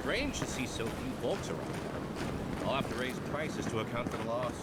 Strange to see so few folks around. I'll have to raise prices to account for the loss.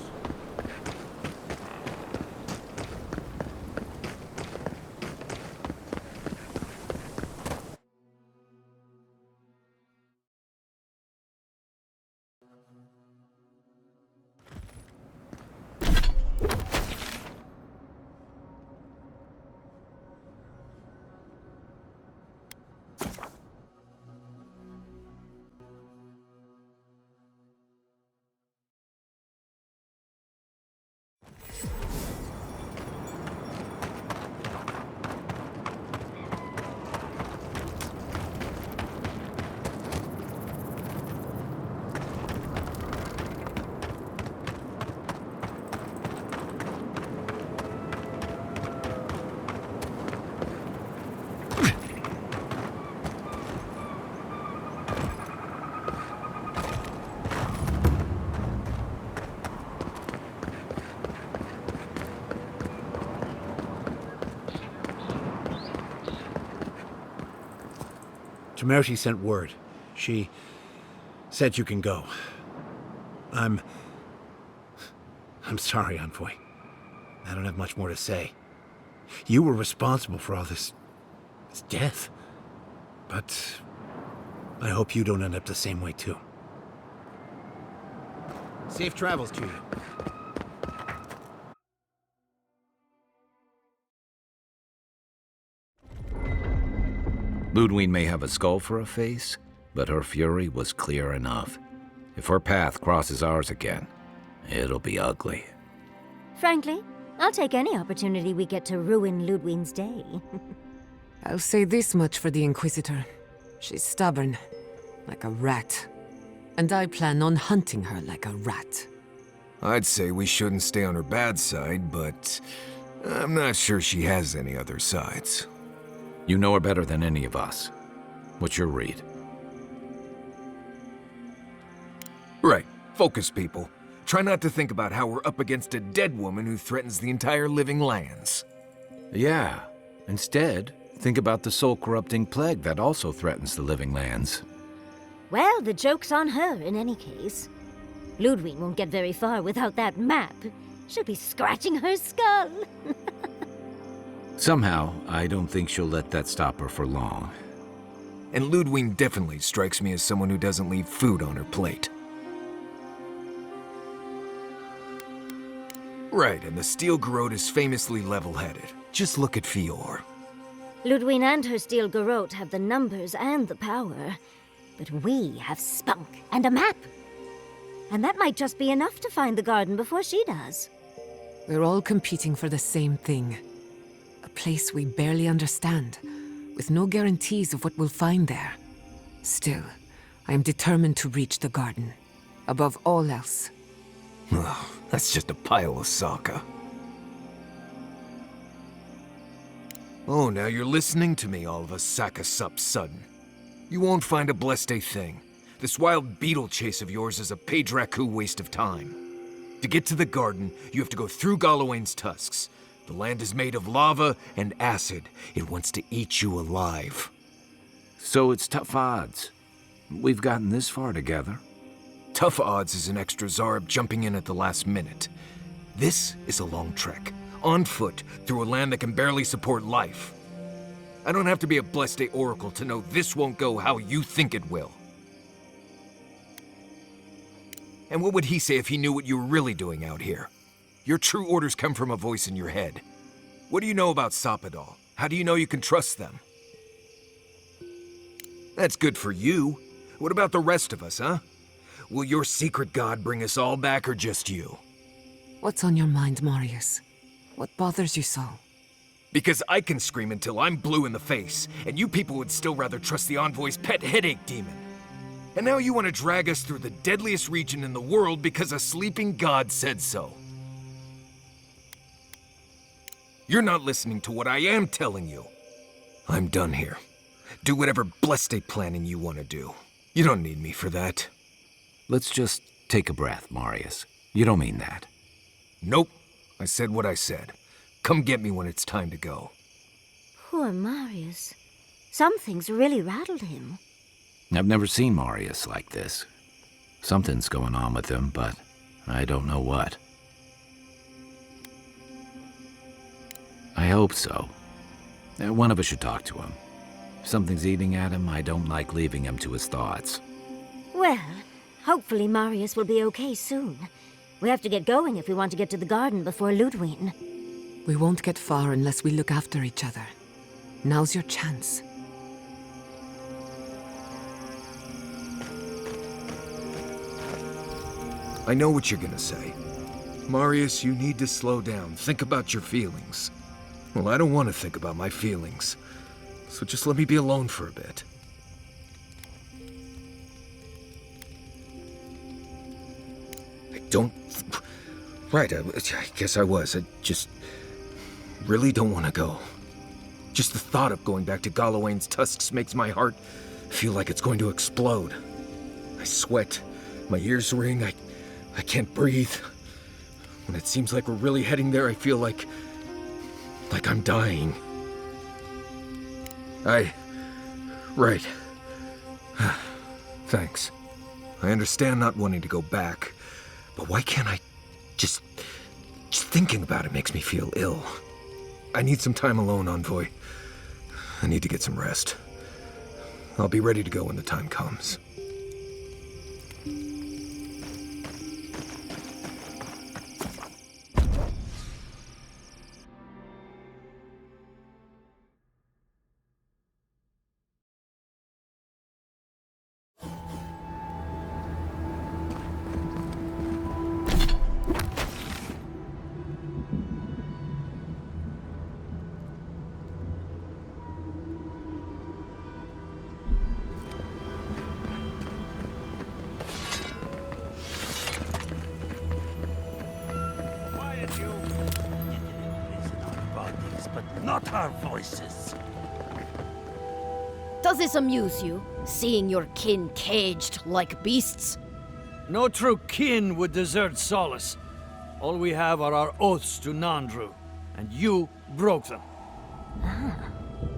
Temerity sent word. She said you can go. I'm sorry, Envoy. I don't have much more to say. You were responsible for all this death. But I hope you don't end up the same way, too. Safe travels to you. Ludwig may have a skull for a face, but her fury was clear enough. If her path crosses ours again, it'll be ugly. Frankly, I'll take any opportunity we get to ruin Ludwig's day. I'll say this much for the Inquisitor. She's stubborn, like a rat. And I plan on hunting her like a rat. I'd say we shouldn't stay on her bad side, but I'm not sure she has any other sides. You know her better than any of us. What's your read? Right. Focus, people. Try not to think about how we're up against a dead woman who threatens the entire living lands. Yeah. Instead, think about the soul-corrupting plague that also threatens the living lands. Well, the joke's on her in any case. Ludwig won't get very far without that map. She'll be scratching her skull. Somehow, I don't think she'll let that stop her for long. And Ludwig definitely strikes me as someone who doesn't leave food on her plate. Right, and the Steel Garrote is famously level-headed. Just look at Fior. Ludwig and her Steel Garrote have the numbers and the power. But we have spunk and a map. And that might just be enough to find the garden before she does. We're all competing for the same thing. A place we barely understand, with no guarantees of what we'll find there. Still, I am determined to reach the garden, above all else. Ugh, that's just a pile of Sokka. Oh, now you're listening to me, all of a Sakasup sudden. You won't find a blessed a thing. This wild beetle chase of yours is a Page-Raku waste of time. To get to the garden, you have to go through Galawain's tusks. The land is made of lava and acid. It wants to eat you alive. So it's tough odds. We've gotten this far together. Tough odds is an extra Zarb jumping in at the last minute. This is a long trek, on foot, through a land that can barely support life. I don't have to be a Blessed Oracle to know this won't go how you think it will. And what would he say if he knew what you were really doing out here? Your true orders come from a voice in your head. What do you know about Soppadal? How do you know you can trust them? That's good for you. What about the rest of us, huh? Will your secret god bring us all back, or just you? What's on your mind, Marius? What bothers you so? Because I can scream until I'm blue in the face, and you people would still rather trust the Envoy's pet headache demon. And now you want to drag us through the deadliest region in the world because a sleeping god said so. You're not listening to what I am telling you. I'm done here. Do whatever Blessed planning you want to do. You don't need me for that. Let's just take a breath, Marius. You don't mean that. Nope. I said what I said. Come get me when it's time to go. Poor Marius. Some things really rattled him. I've never seen Marius like this. Something's going on with him, but I don't know what. I hope so. One of us should talk to him. If something's eating at him, I don't like leaving him to his thoughts. Well, hopefully Marius will be okay soon. We have to get going if we want to get to the garden before Ludwig. We won't get far unless we look after each other. Now's your chance. I know what you're gonna say. Marius, you need to slow down. Think about your feelings. Well, I don't want to think about my feelings. So just let me be alone for a bit. I don't... Right, I guess I was. I just really don't want to go. Just the thought of going back to Galawain's tusks makes my heart feel like it's going to explode. I sweat. My ears ring. I can't breathe. When it seems like we're really heading there, I feel like I'm dying. Right. Thanks. I understand not wanting to go back, but why can't I just thinking about it makes me feel ill. I need some time alone, Envoy. I need to get some rest. I'll be ready to go when the time comes. Not our voices. Does this amuse you, seeing your kin caged like beasts? No true kin would desert Solace. All we have are our oaths to Nandru, and you broke them.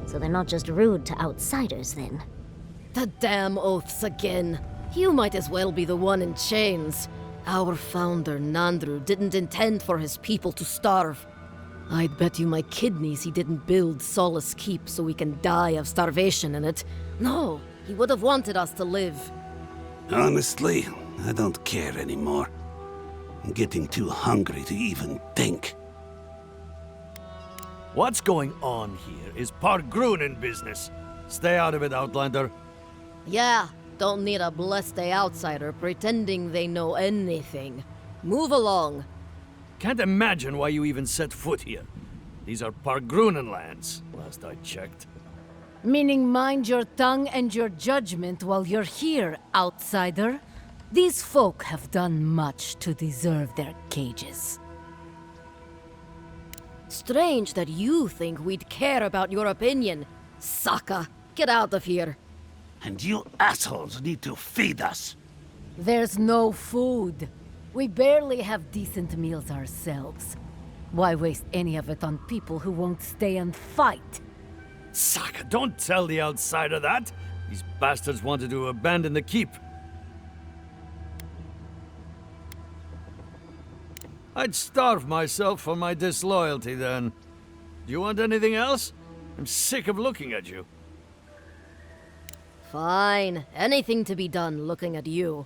So they're not just rude to outsiders, then. The damn oaths again. You might as well be the one in chains. Our founder, Nandru, didn't intend for his people to starve. I'd bet you my kidneys he didn't build Solace Keep so we can die of starvation in it. No, he would have wanted us to live. Honestly, I don't care anymore. I'm getting too hungry to even think. What's going on here is Pargrunen business. Stay out of it, Outlander. Yeah, don't need a blessed outsider pretending they know anything. Move along. Can't imagine why you even set foot here. These are Pargrunen lands, last I checked. Meaning mind your tongue and your judgment while you're here, outsider. These folk have done much to deserve their cages. Strange that you think we'd care about your opinion. Saka, get out of here. And you assholes need to feed us. There's no food. We barely have decent meals ourselves. Why waste any of it on people who won't stay and fight? Saka, don't tell the outsider that! These bastards wanted to abandon the keep. I'd starve myself for my disloyalty then. Do you want anything else? I'm sick of looking at you. Fine. Anything to be done looking at you.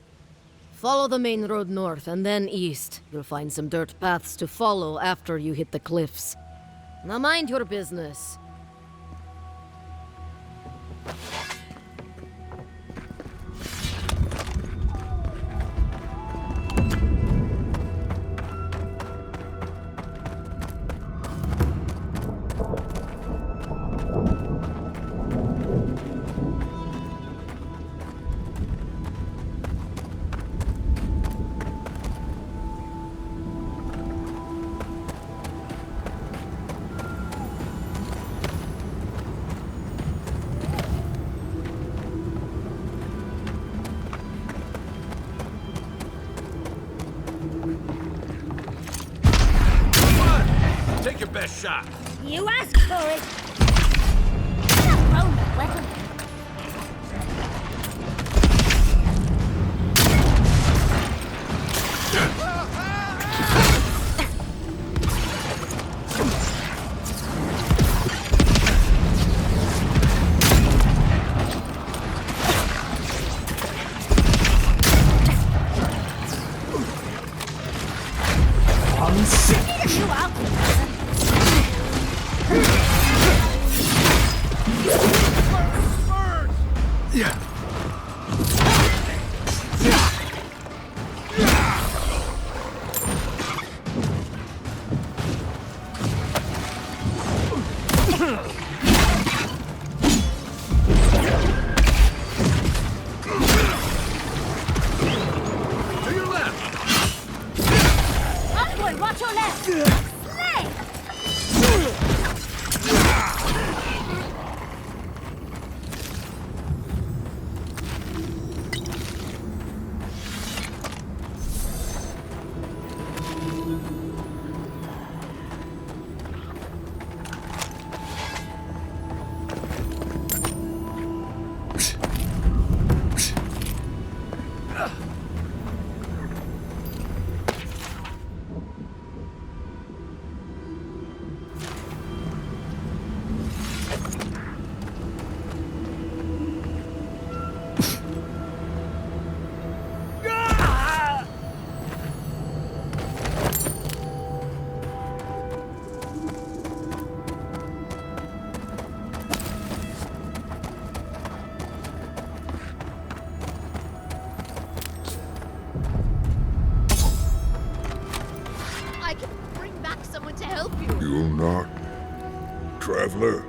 Follow the main road north and then east. You'll find some dirt paths to follow after you hit the cliffs. Now mind your business. Take your best shot. You asked for it! Not thrown that weapon. To your left! Onward, watch your left! Slay! I can bring back someone to help you. You'll not? Traveler,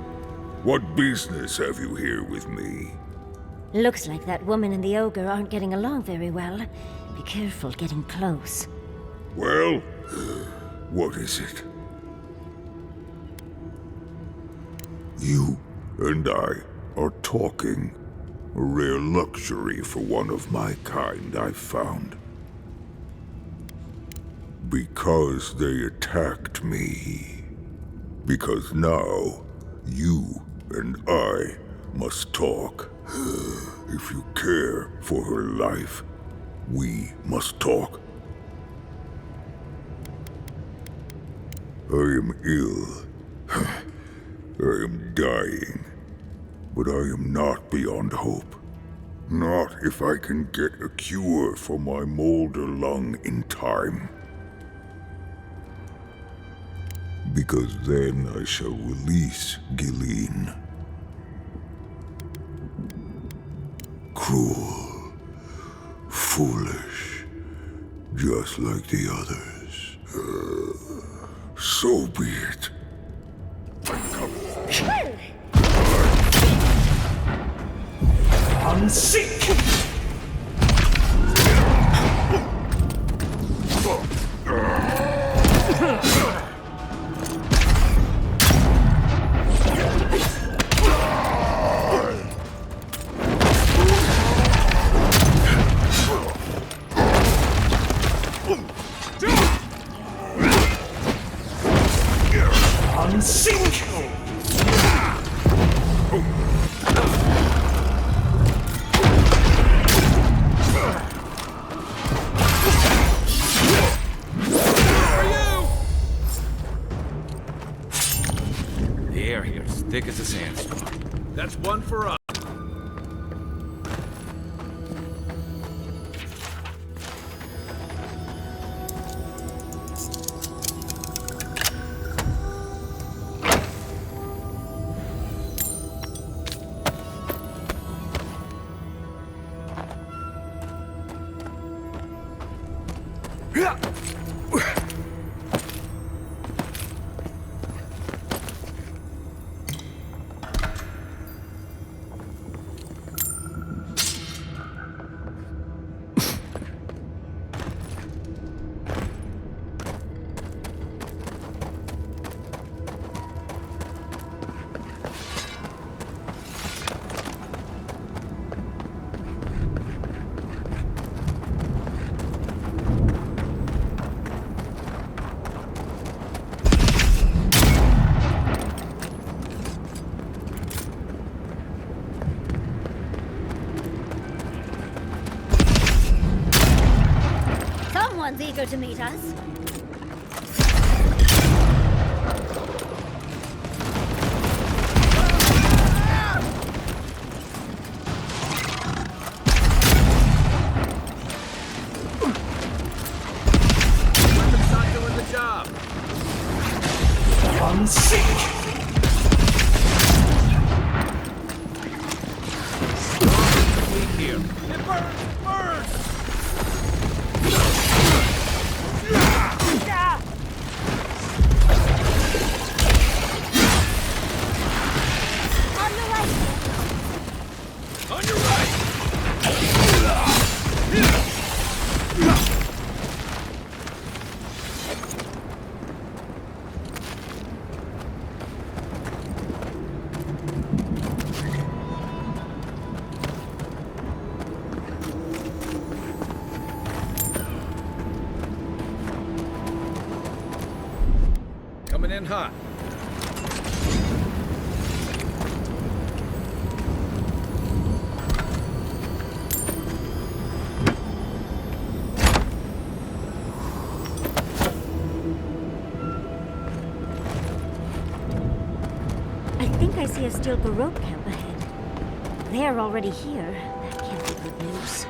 what business have you here with me? Looks like that woman and the ogre aren't getting along very well. Be careful getting close. Well, what is it? You and I are talking. A rare luxury for one of my kind, I've found. Because they attacked me. Because now, you and I must talk. If you care for her life, we must talk. I am ill. I am dying. But I am not beyond hope. Not if I can get a cure for my molder lung in time. Because then I shall release Gilleen. Cruel, foolish, just like the others. So be it. Unseek! The air here is thick as a sandstorm. That's one for us. Someone's eager to meet us. Weapon's not doing the job. Unseek! Here. It burns! Stand hot. I think I see a steel garrote camp ahead. They're already here. That can't be good news.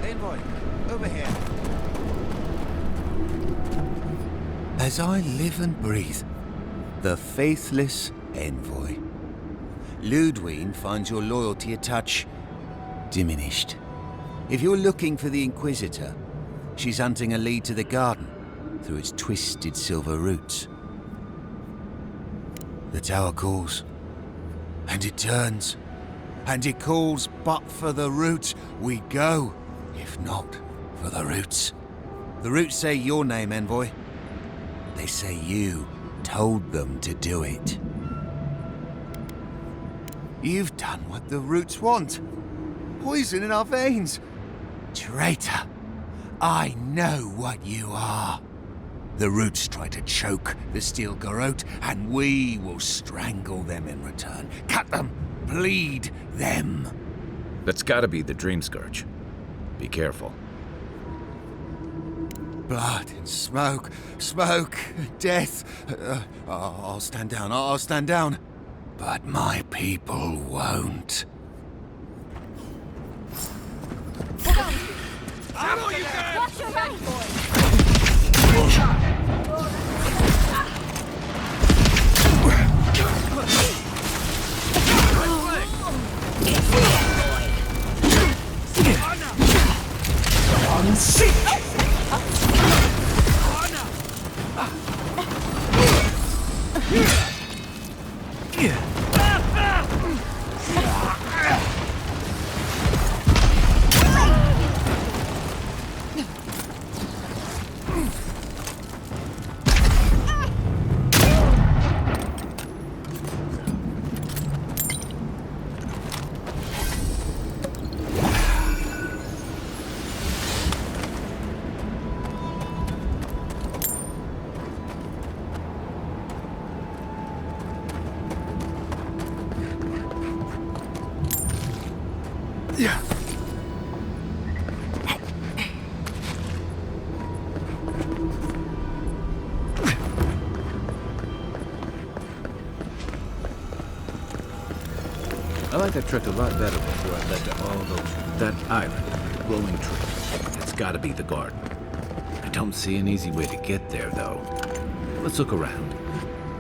Envoy, over here. As I live and breathe, the faithless envoy. Ludwine finds your loyalty a touch diminished. If you're looking for the Inquisitor, she's hunting a lead to the garden through its twisted silver roots. The tower calls, and it turns, and it calls, but for the roots we go, if not for the roots. The roots say your name, envoy. They say you told them to do it. You've done what the roots want. Poison in our veins. Traitor, I know what you are. The roots try to choke the steel garrote, and we will strangle them in return. Cut them, bleed them. That's gotta be the Dream Scourge. Be careful. Blood and smoke, smoke, death. I'll stand down, I'll stand down. But my people won't. Ammo, you guys! Watch your right! I like that trick a lot better before I led to all those... that island, glowing trees. It's gotta be the garden. I don't see an easy way to get there, though. Let's look around.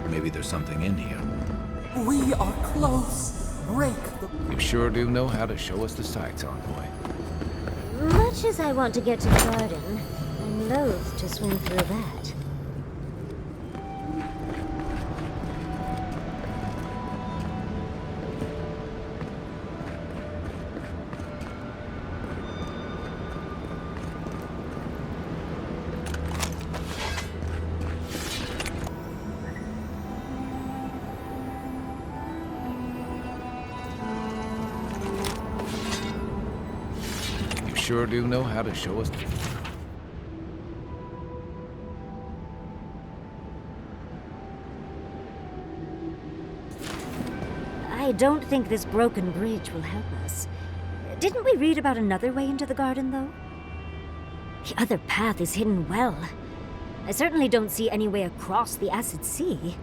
Maybe there's something in here. We are close. Break the... You sure do know how to show us the sights, Envoy. Much as I want to get to the garden, I'm loath to swing through that. Sure do know how to show us. I don't think this broken bridge will help us. Didn't we read about another way into the garden, though? The other path is hidden well. I certainly don't see any way across the Acid Sea.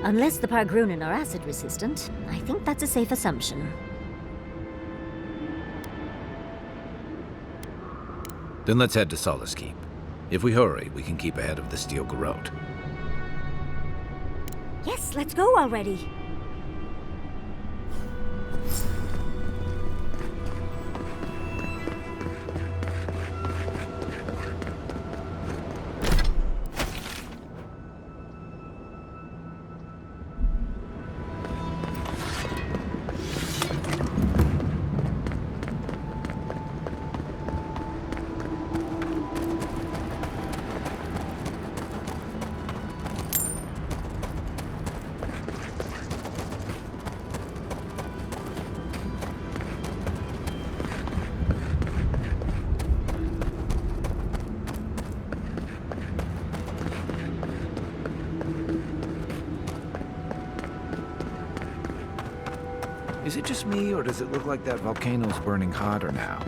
Unless the Pargrunen are acid-resistant, I think that's a safe assumption. Then let's head to Solace Keep. If we hurry, we can keep ahead of the steel garrote. Yes, let's go already. Is it just me, or does it look like that volcano's burning hotter now?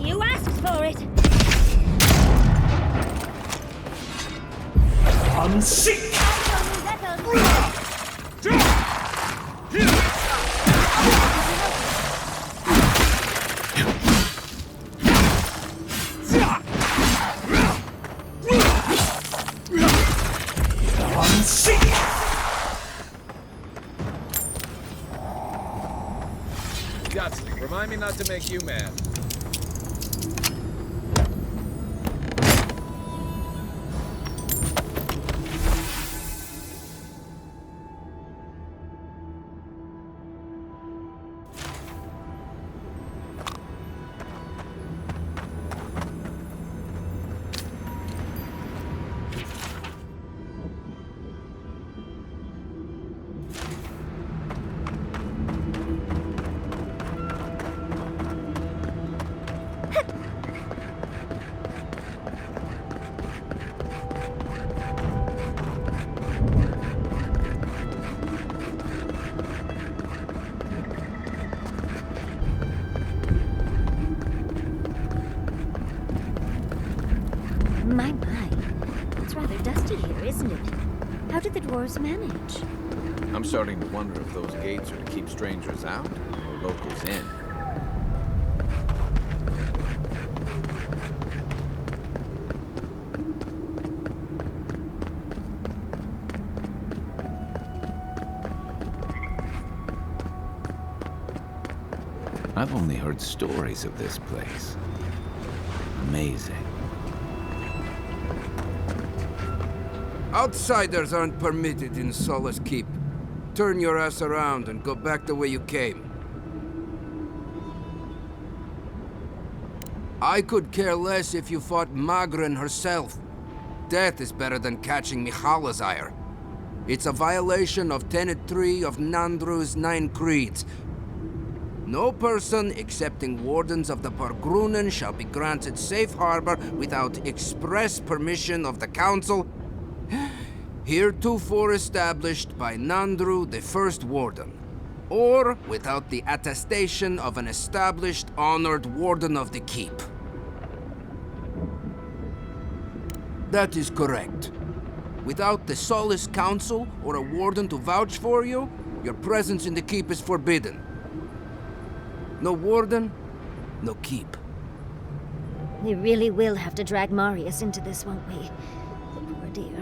You asked for it! Unseat! Guts, remind me not to make you mad. My. It's rather dusty here, isn't it? How did the dwarves manage? I'm starting to wonder if those gates are to keep strangers out or locals in. I've only heard stories of this place. Amazing. Outsiders aren't permitted in Solace Keep. Turn your ass around and go back the way you came. I could care less if you fought Magrin herself. Death is better than catching Mihala's ire. It's a violation of Tenet 3 of Nandru's 9 creeds. No person excepting wardens of the Pargrunen shall be granted safe harbor without express permission of the Council, heretofore established by Nandru, the First Warden, or without the attestation of an established, honored Warden of the Keep. That is correct. Without the Solace Council or a Warden to vouch for you, your presence in the Keep is forbidden. No Warden, no Keep. We really will have to drag Marius into this, won't we? The poor dear.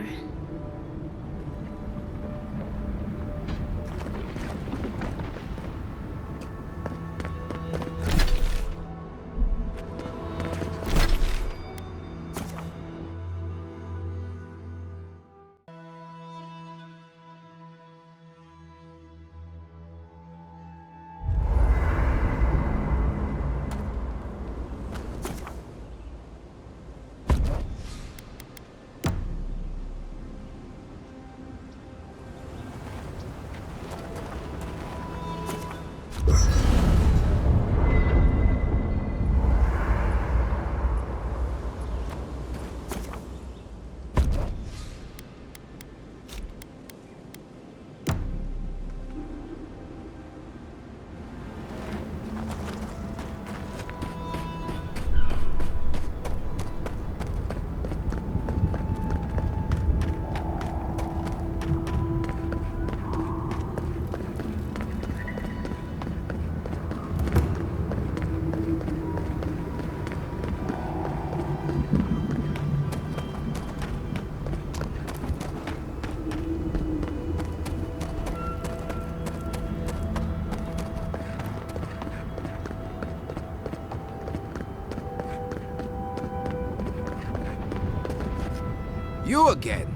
You again?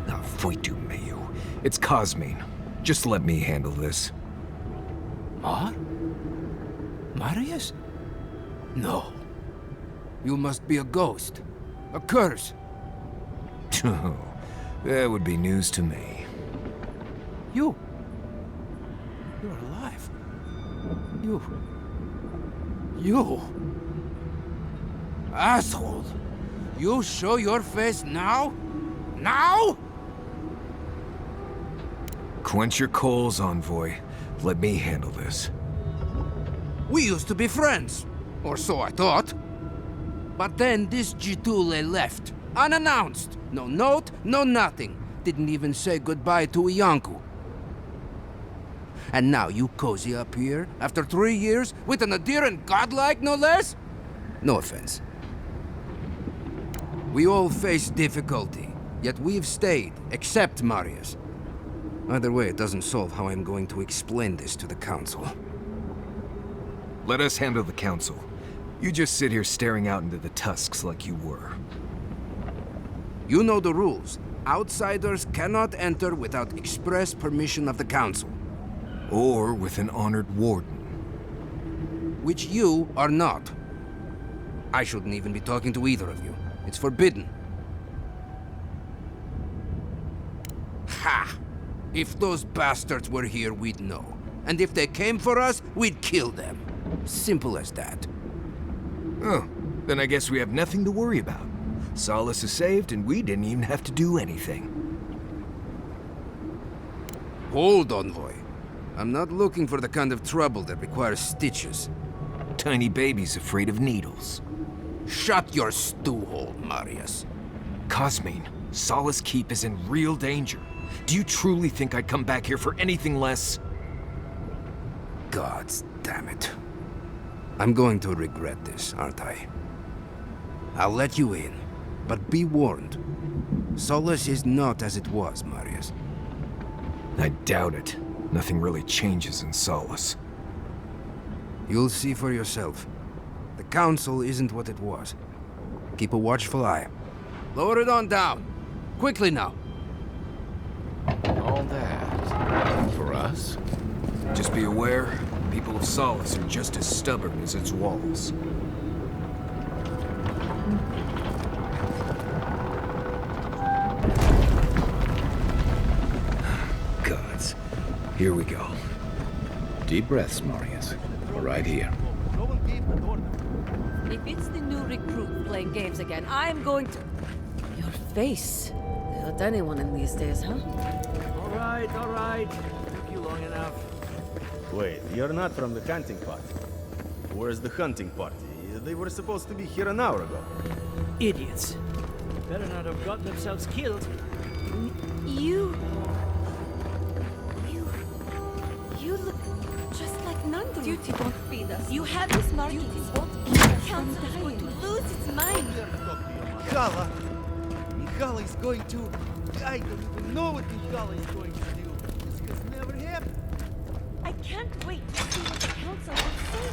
Ah, Foitu Mayu. It's Cosmine. Just let me handle this. Marius? No. You must be a ghost. A curse. Oh, that would be news to me. You're alive. You... Asshole! You show your face now? Now? Quench your coals, Envoy. Let me handle this. We used to be friends. Or so I thought. But then this Jitule left. Unannounced. No note, no nothing. Didn't even say goodbye to Iancu. And now you cozy up here, after 3 years, with an adherent godlike, no less? No offense. We all face difficulty, yet we've stayed, except Marius. Either way, it doesn't solve how I'm going to explain this to the Council. Let us handle the Council. You just sit here staring out into the tusks like you were. You know the rules. Outsiders cannot enter without express permission of the Council. Or with an honored warden. Which you are not. I shouldn't even be talking to either of you. It's forbidden. Ha! If those bastards were here, we'd know. And if they came for us, we'd kill them. Simple as that. Oh, then I guess we have nothing to worry about. Solace is saved, and we didn't even have to do anything. Hold, Envoy. I'm not looking for the kind of trouble that requires stitches. Tiny babies afraid of needles. Shut your stew hole, Marius. Cosmine, Solace Keep is in real danger. Do you truly think I'd come back here for anything less? Gods damn it. I'm going to regret this, aren't I? I'll let you in, but be warned. Solace is not as it was, Marius. I doubt it. Nothing really changes in Solace. You'll see for yourself. The Council isn't what it was. Keep a watchful eye. Lower it on down. Quickly now. All that for us? Just be aware, people of Solace are just as stubborn as its walls. Gods. Here we go. Deep breaths, Marius. We're right here. If it's the new recruit playing games again, I'm going to... Your face. They let anyone in these days, huh? All right. Took you long enough. Wait, you're not from the hunting party. Where's the hunting party? They were supposed to be here an hour ago. Idiots. Better not have gotten themselves killed. You look just like Nandru. Duty won't feed us. You have this market. The council is going to lose its mind. Mikhail is going to... I don't even know what Mikhail is going to do. This has never happened. I can't wait to see what the council will say.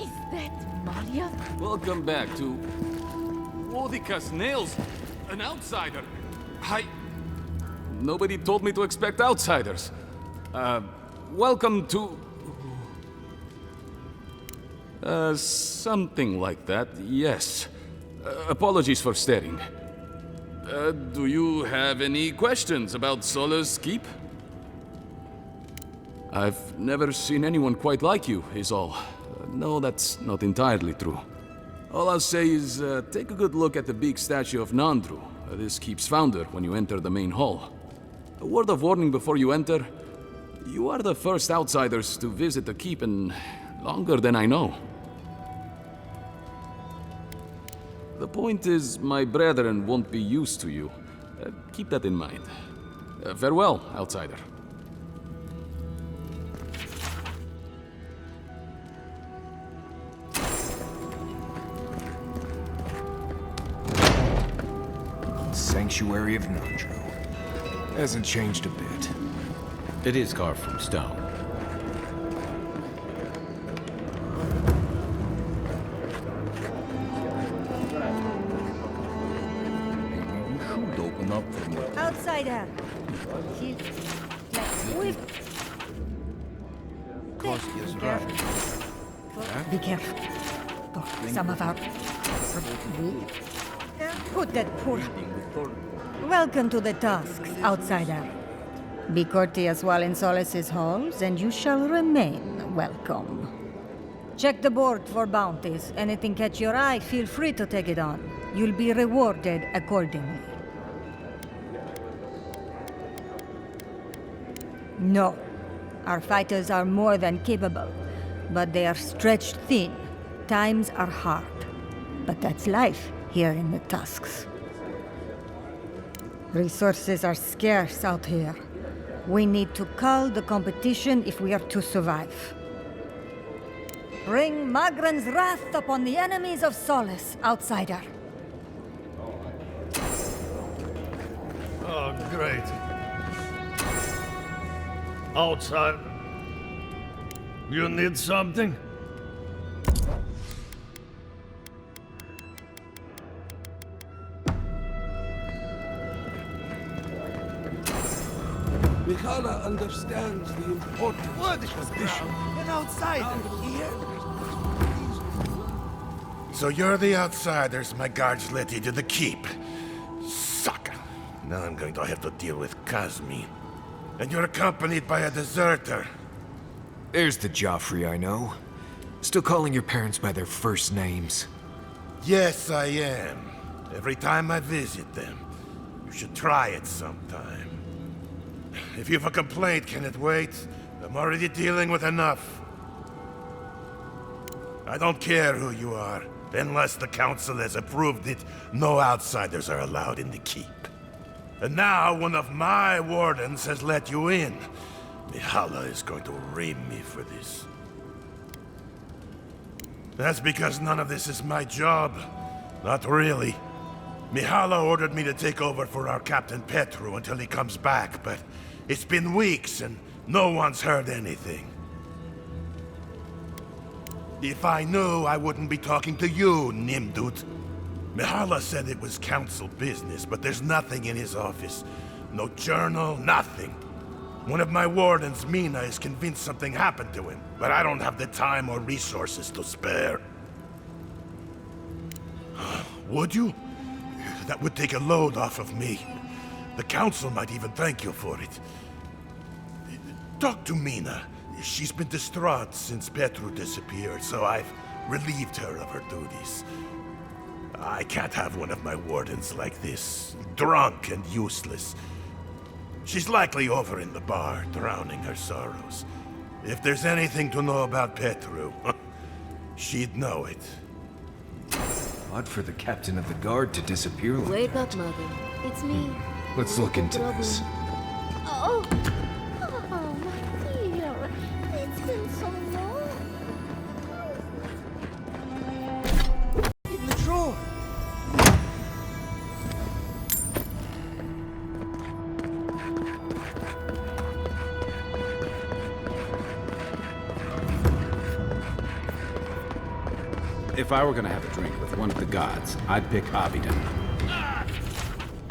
Is that Maria? Welcome back to... Wodikas Nails, an outsider. Nobody told me to expect outsiders. Welcome to... something like that, yes. Apologies for staring. Do you have any questions about Solace Keep? I've never seen anyone quite like you, is all. No, that's not entirely true. All I'll say is, take a good look at the big statue of Nandru, this keep's founder, when you enter the main hall. A word of warning before you enter. You are the first outsiders to visit the keep in longer than I know. The point is, my brethren won't be used to you. Keep that in mind. Farewell, outsider. Sanctuary of Nandru. Hasn't changed a bit. It is carved from stone. Outsider! Be careful. Some of our... Put that poor... Welcome to the Tusks, outsider. Be courteous while in Solace's halls, and you shall remain welcome. Check the board for bounties. Anything catch your eye, feel free to take it on. You'll be rewarded accordingly. No. Our fighters are more than capable, but they are stretched thin. Times are hard. But that's life here in the Tusks. Resources are scarce out here. We need to cull the competition if we are to survive. Bring Magran's wrath upon the enemies of Solace, outsider. Oh, great. Outside. You need something? Mikhala understands the importance of this mission. An outsider here? So you're the outsiders my guards led you to the keep. Sucker. Now I'm going to have to deal with Kazmi. And you're accompanied by a deserter. There's the Joffrey I know. Still calling your parents by their first names. Yes, I am. Every time I visit them. You should try it sometime. If you have a complaint, can it wait? I'm already dealing with enough. I don't care who you are. Unless the council has approved it, no outsiders are allowed in the keep. And now one of my wardens has let you in. Mihala is going to ream me for this. That's because none of this is my job. Not really. Mihala ordered me to take over for our Captain Petru until he comes back, but it's been weeks and no one's heard anything. If I knew, I wouldn't be talking to you, Nimdut. Mihala said it was council business, but there's nothing in his office. No journal, nothing. One of my wardens, Mina, is convinced something happened to him, but I don't have the time or resources to spare. Would you? That would take a load off of me. The council might even thank you for it. Talk to Mina. She's been distraught since Petru disappeared, so I've relieved her of her duties. I can't have one of my wardens like this, drunk and useless. She's likely over in the bar, drowning her sorrows. If there's anything to know about Petru, she'd know it. Odd for the captain of the guard to disappear like Wake that. up, Mother. It's me. Let's look into this. Oh, my dear. It's been so long. In the drawer. If I were gonna have a drink with one of the gods, I'd pick Abidin.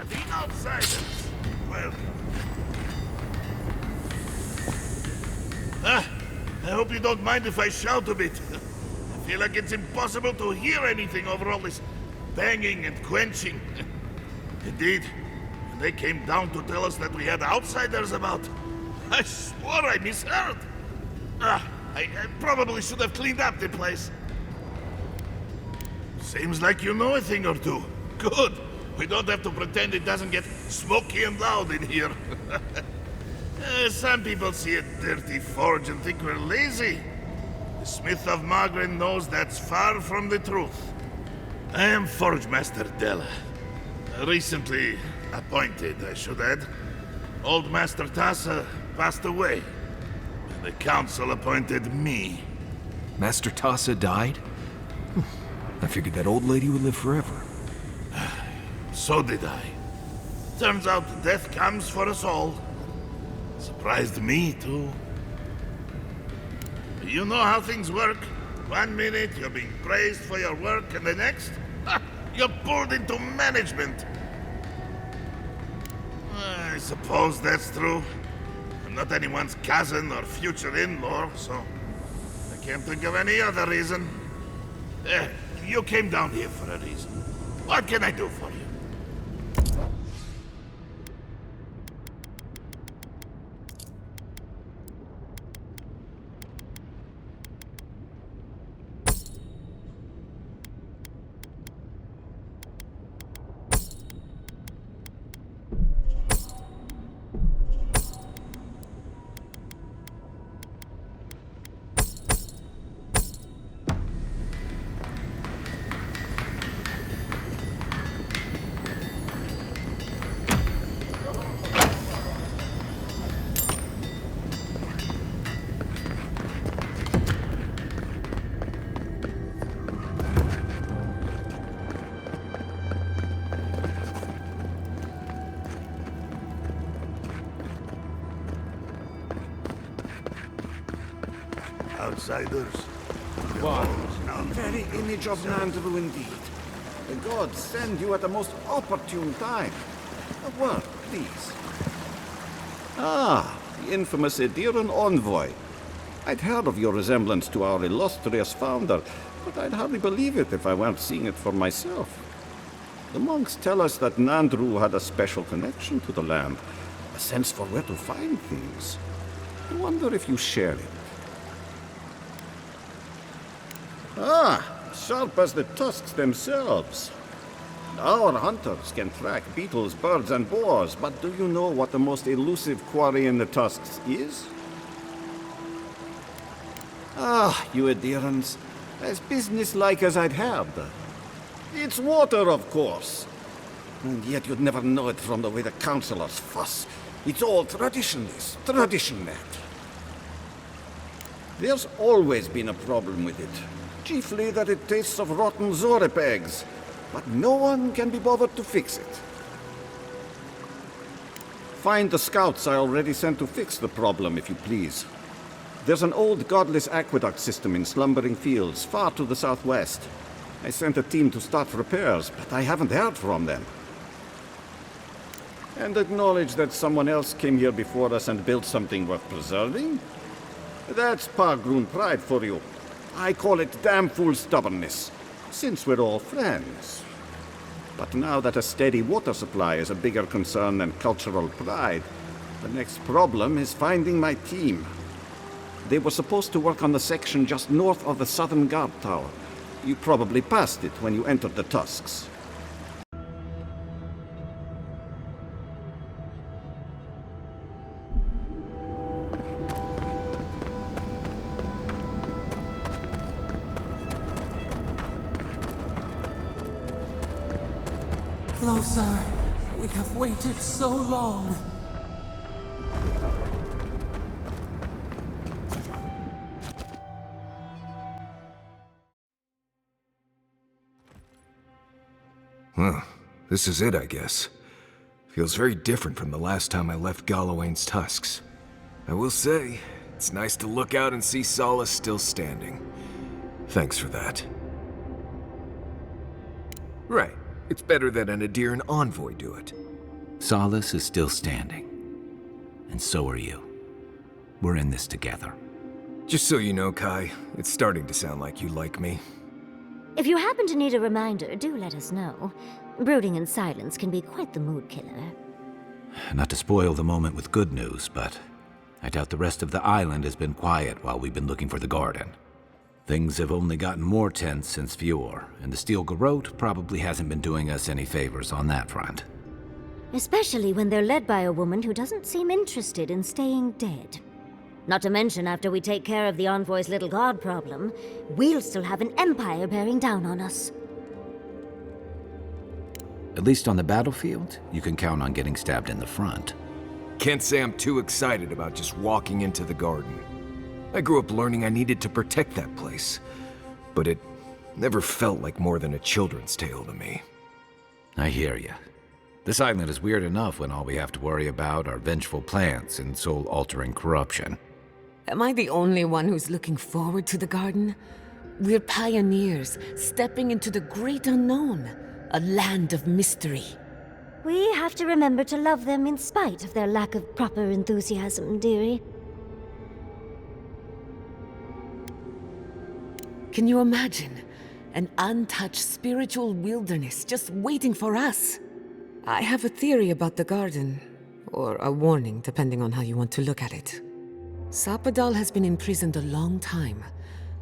The outsiders. Welcome. I hope you don't mind if I shout a bit. I feel like it's impossible to hear anything over all this banging and quenching. Indeed, when they came down to tell us that we had outsiders about, I swore I misheard. I probably should have cleaned up the place. Seems like you know a thing or two. Good. We don't have to pretend it doesn't get smoky and loud in here. Some people see a dirty forge and think we're lazy. The Smith of Magran knows that's far from the truth. I am Forge Master Della. Recently appointed, I should add. Old Master Tassa passed away. The council appointed me. Master Tassa died? I figured that old lady would live forever. So did I. Turns out death comes for us all. Surprised me, too. You know how things work. One minute you're being praised for your work, and the next, you're pulled into management. I suppose that's true. I'm not anyone's cousin or future in-law, so I can't think of any other reason. You came down here for a reason. What can I do for you? outsiders. What? Very image of Nandru indeed. The gods send you at the most opportune time. A word, please. Ah, the infamous Ediran envoy. I'd heard of your resemblance to our illustrious founder, but I'd hardly believe it if I weren't seeing it for myself. The monks tell us that Nandru had a special connection to the land, a sense for where to find things. I wonder if you share it. Ah, sharp as the tusks themselves. Our hunters can track beetles, birds, and boars, but do you know what the most elusive quarry in the tusks is? Ah, you Edirans, as businesslike as I'd heard. It's water, of course. And yet you'd never know it from the way the councillors fuss. It's all traditionalist, traditionnet. There's always been a problem with it. Chiefly that it tastes of rotten zorip eggs. But no one can be bothered to fix it. Find the scouts I already sent to fix the problem, if you please. There's an old godless aqueduct system in Slumbering Fields, far to the southwest. I sent a team to start repairs, but I haven't heard from them. And acknowledge that someone else came here before us and built something worth preserving? That's Pargroon pride for you. I call it damn fool stubbornness, since we're all friends. But now that a steady water supply is a bigger concern than cultural pride, the next problem is finding my team. They were supposed to work on the section just north of the southern guard tower. You probably passed it when you entered the Tusks. Closer. We have waited so long. Well, this is it, I guess. Feels very different from the last time I left Galawain's tusks. I will say, it's nice to look out and see Solace still standing. Thanks for that. Right. It's better that an Adiran envoy do it. Solace is still standing. And so are you. We're in this together. Just so you know, Kai, it's starting to sound like you like me. If you happen to need a reminder, do let us know. Brooding in silence can be quite the mood killer. Not to spoil the moment with good news, but I doubt the rest of the island has been quiet while we've been looking for the garden. Things have only gotten more tense since Fjord, and the Steel Garrote probably hasn't been doing us any favors on that front. Especially when they're led by a woman who doesn't seem interested in staying dead. Not to mention, after we take care of the Envoy's little god problem, we'll still have an empire bearing down on us. At least on the battlefield, you can count on getting stabbed in the front. Can't say I'm too excited about just walking into the garden. I grew up learning I needed to protect that place, but it never felt like more than a children's tale to me. I hear you. This island is weird enough when all we have to worry about are vengeful plants and soul-altering corruption. Am I the only one who's looking forward to the garden? We're pioneers, stepping into the great unknown, a land of mystery. We have to remember to love them in spite of their lack of proper enthusiasm, dearie. Can you imagine? An untouched spiritual wilderness just waiting for us. I have a theory about the garden, or a warning, depending on how you want to look at it. Sapadal has been imprisoned a long time.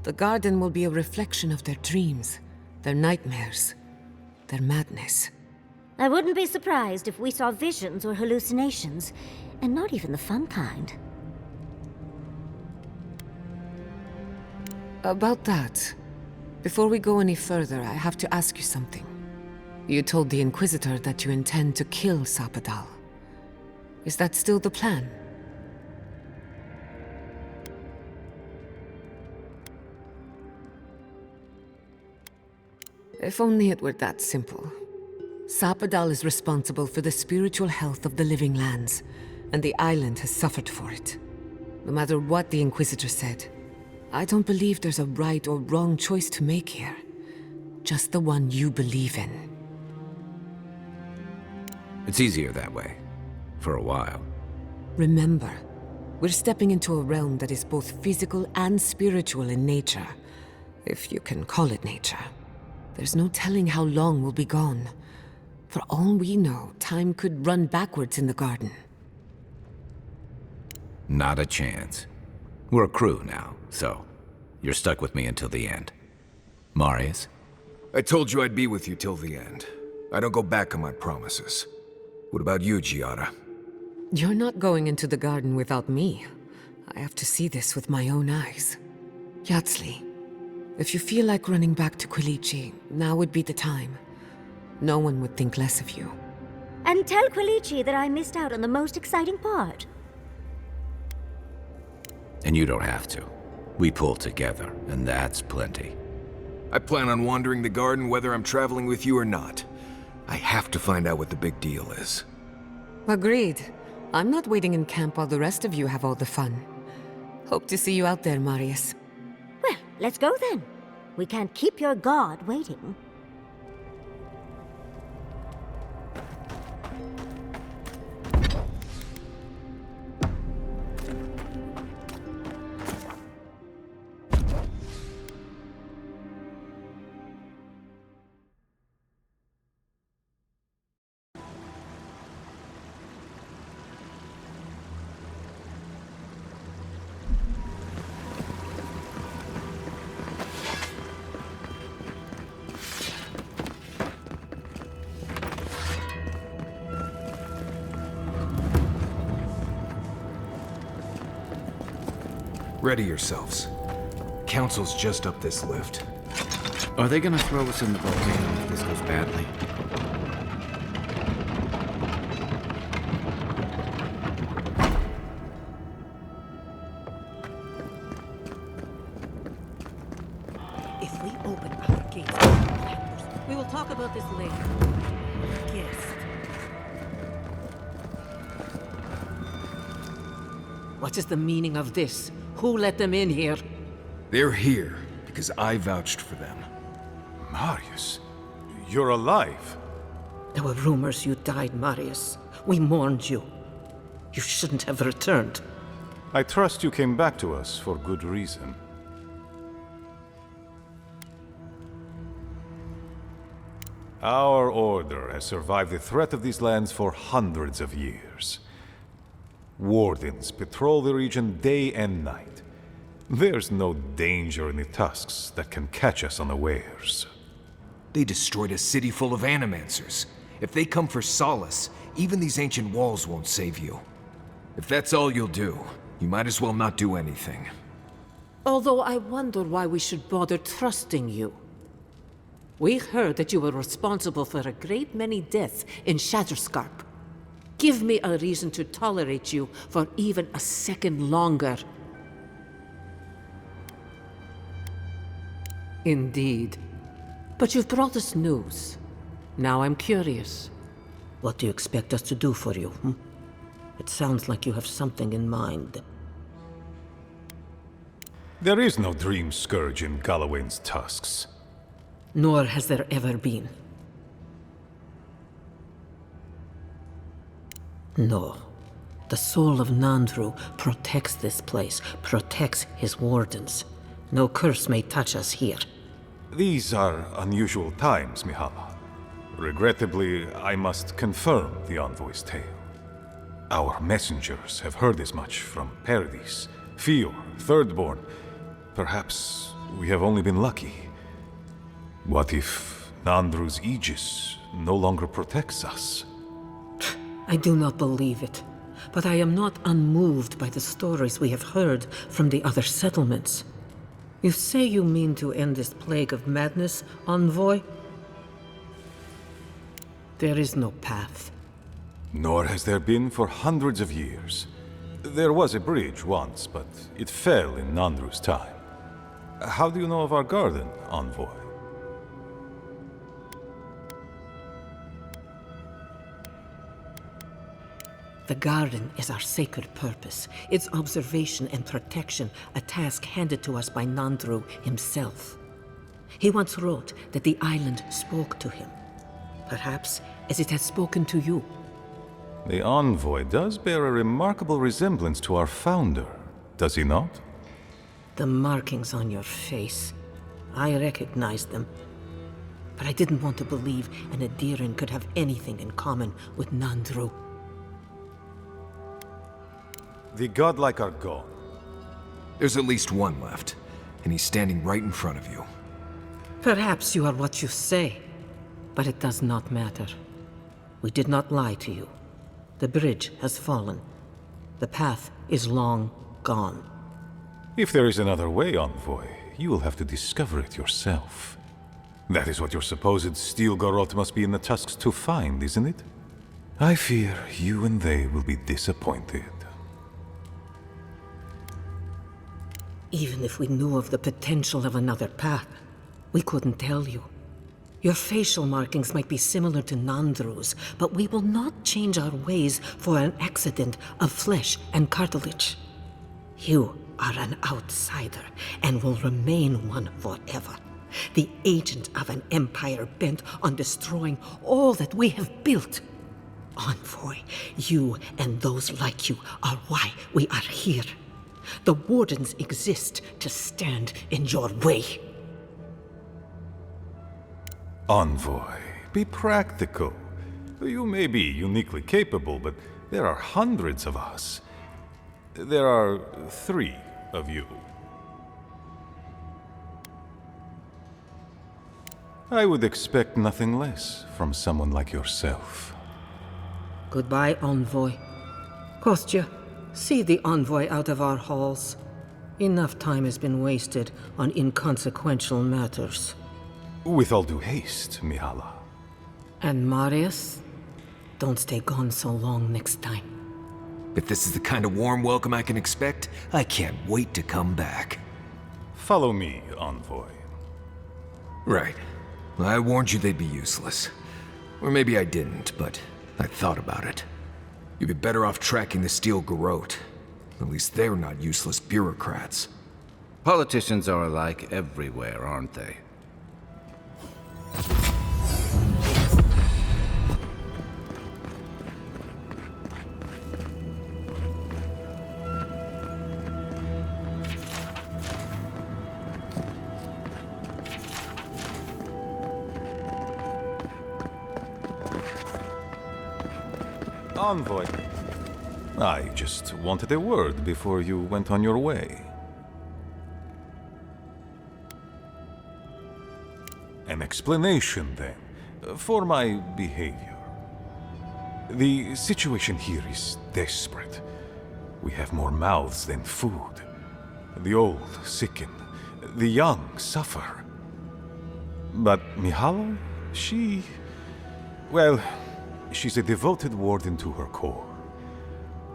The garden will be a reflection of their dreams, their nightmares, their madness. I wouldn't be surprised if we saw visions or hallucinations, and not even the fun kind. About that, before we go any further, I have to ask you something. You told the Inquisitor that you intend to kill Sapadal. Is that still the plan? If only it were that simple. Sapadal is responsible for the spiritual health of the living lands, and the island has suffered for it. No matter what the Inquisitor said, I don't believe there's a right or wrong choice to make here. Just the one you believe in. It's easier that way. For a while. Remember, we're stepping into a realm that is both physical and spiritual in nature. If you can call it nature. There's no telling how long we'll be gone. For all we know, time could run backwards in the garden. Not a chance. We're a crew now, so you're stuck with me until the end. Marius? I told you I'd be with you till the end. I don't go back on my promises. What about you, Giada? You're not going into the garden without me. I have to see this with my own eyes. Yatsli, if you feel like running back to Quilici, now would be the time. No one would think less of you. And tell Quilici that I missed out on the most exciting part. And you don't have to. We pull together, and that's plenty. I plan on wandering the garden whether I'm traveling with you or not. I have to find out what the big deal is. Agreed. I'm not waiting in camp while the rest of you have all the fun. Hope to see you out there, Marius. Well, let's go then. We can't keep your god waiting. Ready yourselves. Council's just up this lift. Are they gonna throw us in the volcano if this goes badly? If we open our gates to the Flanders, we will talk about this later. Guest. What is the meaning of this? Who let them in here? They're here because I vouched for them. Marius, you're alive. There were rumors you died, Marius. We mourned you. You shouldn't have returned. I trust you came back to us for good reason. Our order has survived the threat of these lands for hundreds of years. Wardens patrol the region day and night. There's no danger in the tusks that can catch us unawares. They destroyed a city full of animancers. If they come for solace, even these ancient walls won't save you. If that's all you'll do, you might as well not do anything. Although I wonder why we should bother trusting you. We heard that you were responsible for a great many deaths in Shatterscarp. Give me a reason to tolerate you for even a second longer. Indeed. But you've brought us news. Now I'm curious. What do you expect us to do for you? It sounds like you have something in mind. There is no dream scourge in Galawain's tusks. Nor has there ever been. No. The soul of Nandru protects this place, protects his wardens. No curse may touch us here. These are unusual times, Mihala. Regrettably, I must confirm the envoy's tale. Our messengers have heard as much from Paradis, Fior, Thirdborn. Perhaps we have only been lucky. What if Nandru's aegis no longer protects us? I do not believe it, but I am not unmoved by the stories we have heard from the other settlements. You say you mean to end this plague of madness, envoy? There is no path. Nor has there been for hundreds of years. There was a bridge once, but it fell in Nandru's time. How do you know of our garden, envoy? The garden is our sacred purpose, its observation and protection, a task handed to us by Nandru himself. He once wrote that the island spoke to him, perhaps as it has spoken to you. The envoy does bear a remarkable resemblance to our founder, does he not? The markings on your face, I recognized them. But I didn't want to believe an Adiran could have anything in common with Nandru. The godlike are gone. There's at least one left, and he's standing right in front of you. Perhaps you are what you say, but it does not matter. We did not lie to you. The bridge has fallen. The path is long gone. If there is another way, envoy, you will have to discover it yourself. That is what your supposed steel garrote must be in the tusks to find, isn't it? I fear you and they will be disappointed. Even if we knew of the potential of another path, we couldn't tell you. Your facial markings might be similar to Nandru's, but we will not change our ways for an accident of flesh and cartilage. You are an outsider, and will remain one forever. The agent of an empire bent on destroying all that we have built. Envoy, you and those like you are why we are here. The Wardens exist to stand in your way. Envoy, be practical. You may be uniquely capable, but there are hundreds of us. There are 3 of you. I would expect nothing less from someone like yourself. Goodbye, Envoy. Kostya, see the Envoy out of our halls. Enough time has been wasted on inconsequential matters. With all due haste, Mihala. And Marius, don't stay gone so long next time. If this is the kind of warm welcome I can expect, I can't wait to come back. Follow me, Envoy. Right. I warned you they'd be useless. Or maybe I didn't, but I thought about it. You'd be better off tracking the steel garrote. At least they're not useless bureaucrats. Politicians are alike everywhere, aren't they? Envoy. I just wanted a word before you went on your way. An explanation, then, for my behavior. The situation here is desperate. We have more mouths than food. The old sicken, the young suffer. But Mihala, well, she's a devoted warden to her core.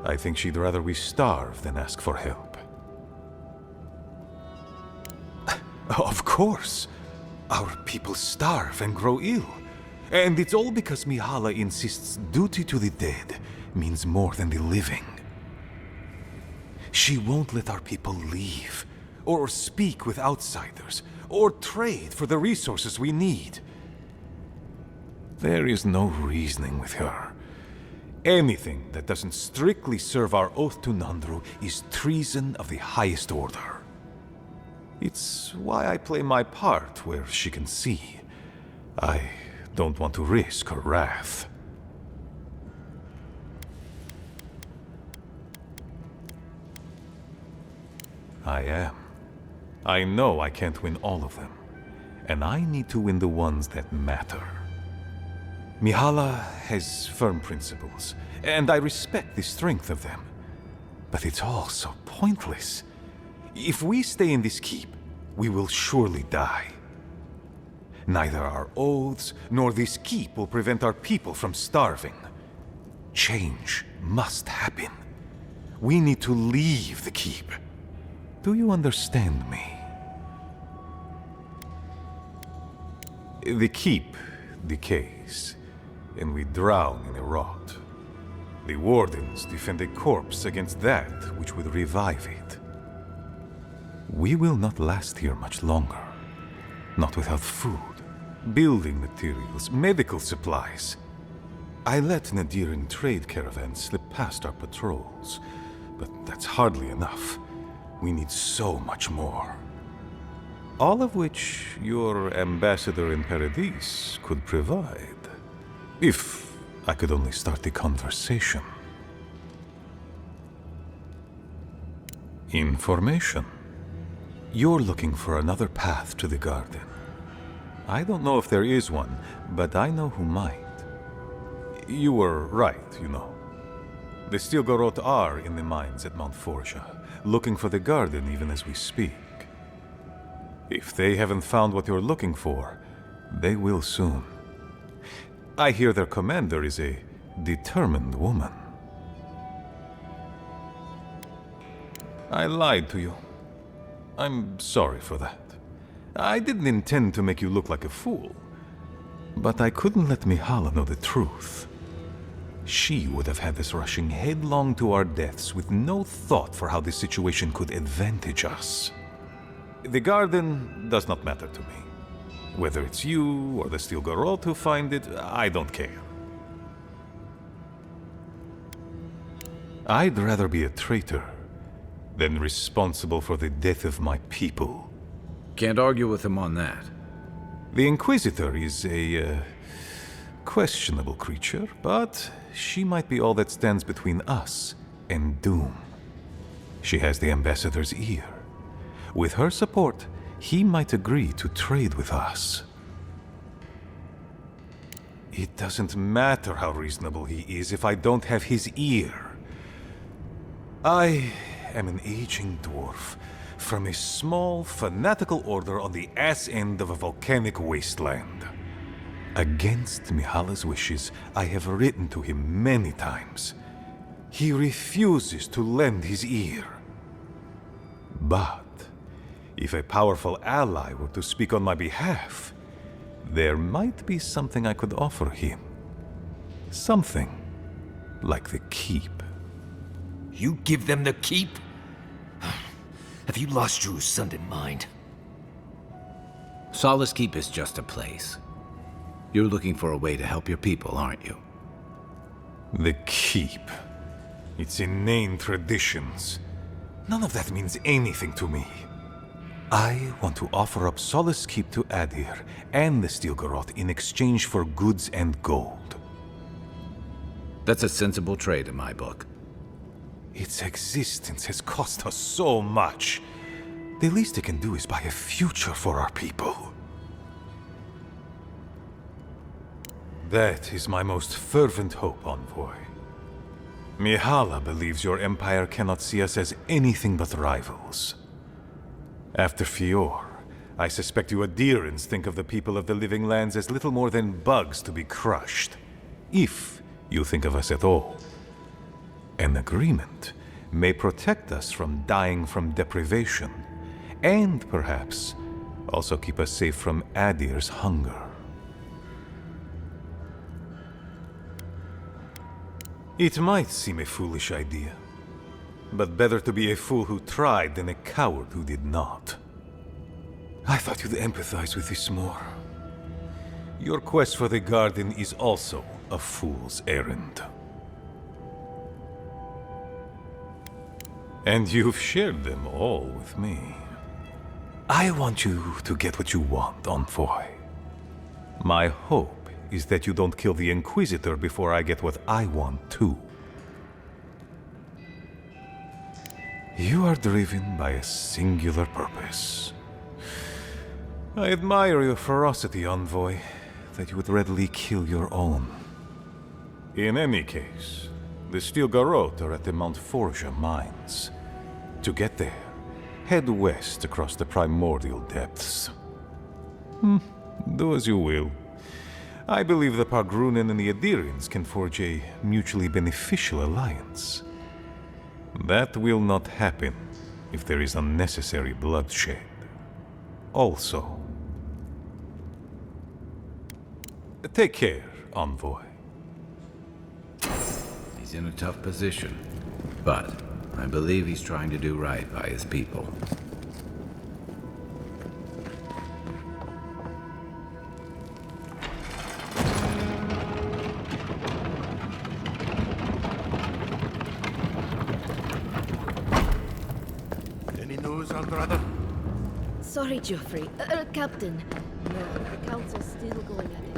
I think she'd rather we starve than ask for help. Of course. Our people starve and grow ill. And it's all because Mihala insists duty to the dead means more than the living. She won't let our people leave, or speak with outsiders, or trade for the resources we need. There is no reasoning with her. Anything that doesn't strictly serve our oath to Nandru is treason of the highest order. It's why I play my part where she can see. I don't want to risk her wrath. I am. I know I can't win all of them, and I need to win the ones that matter. Mihala has firm principles, and I respect the strength of them. But it's all so pointless. If we stay in this keep, we will surely die. Neither our oaths nor this keep will prevent our people from starving. Change must happen. We need to leave the keep. Do you understand me? The keep decays, and we drown in a rot. The wardens defend a corpse against that which would revive it. We will not last here much longer. Not without food, building materials, medical supplies. I let Nadiran trade caravans slip past our patrols, but that's hardly enough. We need so much more. All of which your ambassador in Paradis could provide. If I could only start the conversation. Information. You're looking for another path to the garden. I don't know if there is one, but I know who might. You were right, you know. The Stilgarot are in the mines at Mount Forja, looking for the garden even as we speak. If they haven't found what you're looking for, they will soon. I hear their commander is a determined woman. I lied to you. I'm sorry for that. I didn't intend to make you look like a fool. But I couldn't let Mihala know the truth. She would have had us rushing headlong to our deaths with no thought for how this situation could advantage us. The garden does not matter to me. Whether it's you or the Stilgarot who find it, I don't care. I'd rather be a traitor than responsible for the death of my people. Can't argue with him on that. The Inquisitor is a questionable creature, but she might be all that stands between us and doom. She has the Ambassador's ear. With her support, he might agree to trade with us. It doesn't matter how reasonable he is if I don't have his ear. I am an aging dwarf from a small, fanatical order on the ass end of a volcanic wasteland. Against Mihala's wishes, I have written to him many times. He refuses to lend his ear. But if a powerful ally were to speak on my behalf, there might be something I could offer him. Something like the keep. You give them the keep? Have you lost your Sunday mind? Solace Keep is just a place. You're looking for a way to help your people, aren't you? The keep. Its inane traditions. None of that means anything to me. I want to offer up Solace Keep to Adir and the Stilgarot in exchange for goods and gold. That's a sensible trade in my book. Its existence has cost us so much. The least it can do is buy a future for our people. That is my most fervent hope, Envoy. Mihala believes your empire cannot see us as anything but rivals. After Fior, I suspect you Adirans think of the people of the Living Lands as little more than bugs to be crushed. If you think of us at all. An agreement may protect us from dying from deprivation, and perhaps also keep us safe from Adir's hunger. It might seem a foolish idea, but better to be a fool who tried than a coward who did not. I thought you'd empathize with this more. Your quest for the garden is also a fool's errand. And you've shared them all with me. I want you to get what you want, Envoy. My hope is that you don't kill the Inquisitor before I get what I want too. You are driven by a singular purpose. I admire your ferocity, Envoy, that you would readily kill your own. In any case, the Stilgarot are at the Mount Forja mines. To get there, head west across the primordial depths. Do as you will. I believe the Pargrunen and the Adirians can forge a mutually beneficial alliance. That will not happen if there is unnecessary bloodshed. Also, take care, Envoy. He's in a tough position, but I believe he's trying to do right by his people. Any news, Andrada? Sorry, Geoffrey. Captain. No, the council's still going at it.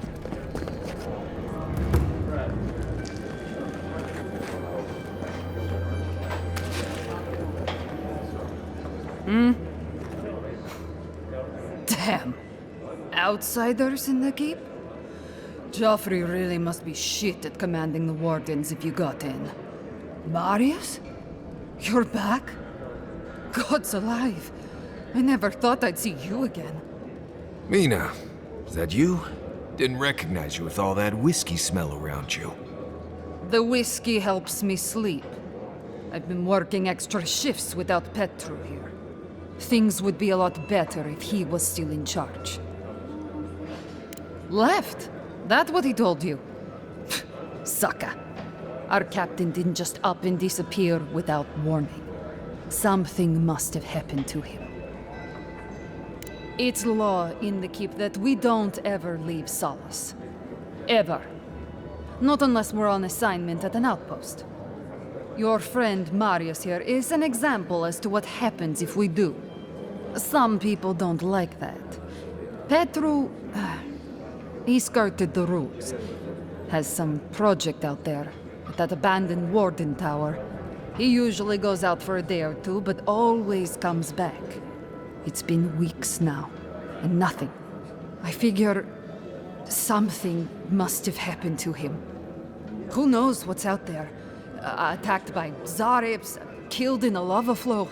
Damn. Outsiders in the keep? Joffrey really must be shit at commanding the wardens if you got in. Marius? You're back? God's alive. I never thought I'd see you again. Mina, is that you? Didn't recognize you with all that whiskey smell around you. The whiskey helps me sleep. I've been working extra shifts without Petru here. Things would be a lot better if he was still in charge. Left? That what he told you? Sucker. Our captain didn't just up and disappear without warning. Something must have happened to him. It's law in the keep that we don't ever leave Solace. Ever. Not unless we're on assignment at an outpost. Your friend Marius here is an example as to what happens if we do. Some people don't like that. Petru... he skirted the rules. Has some project out there, at that abandoned warden tower. He usually goes out for a day or two, but always comes back. It's been weeks now, and nothing. I figure... something must have happened to him. Who knows what's out there? Attacked by Zarips, killed in a lava flow.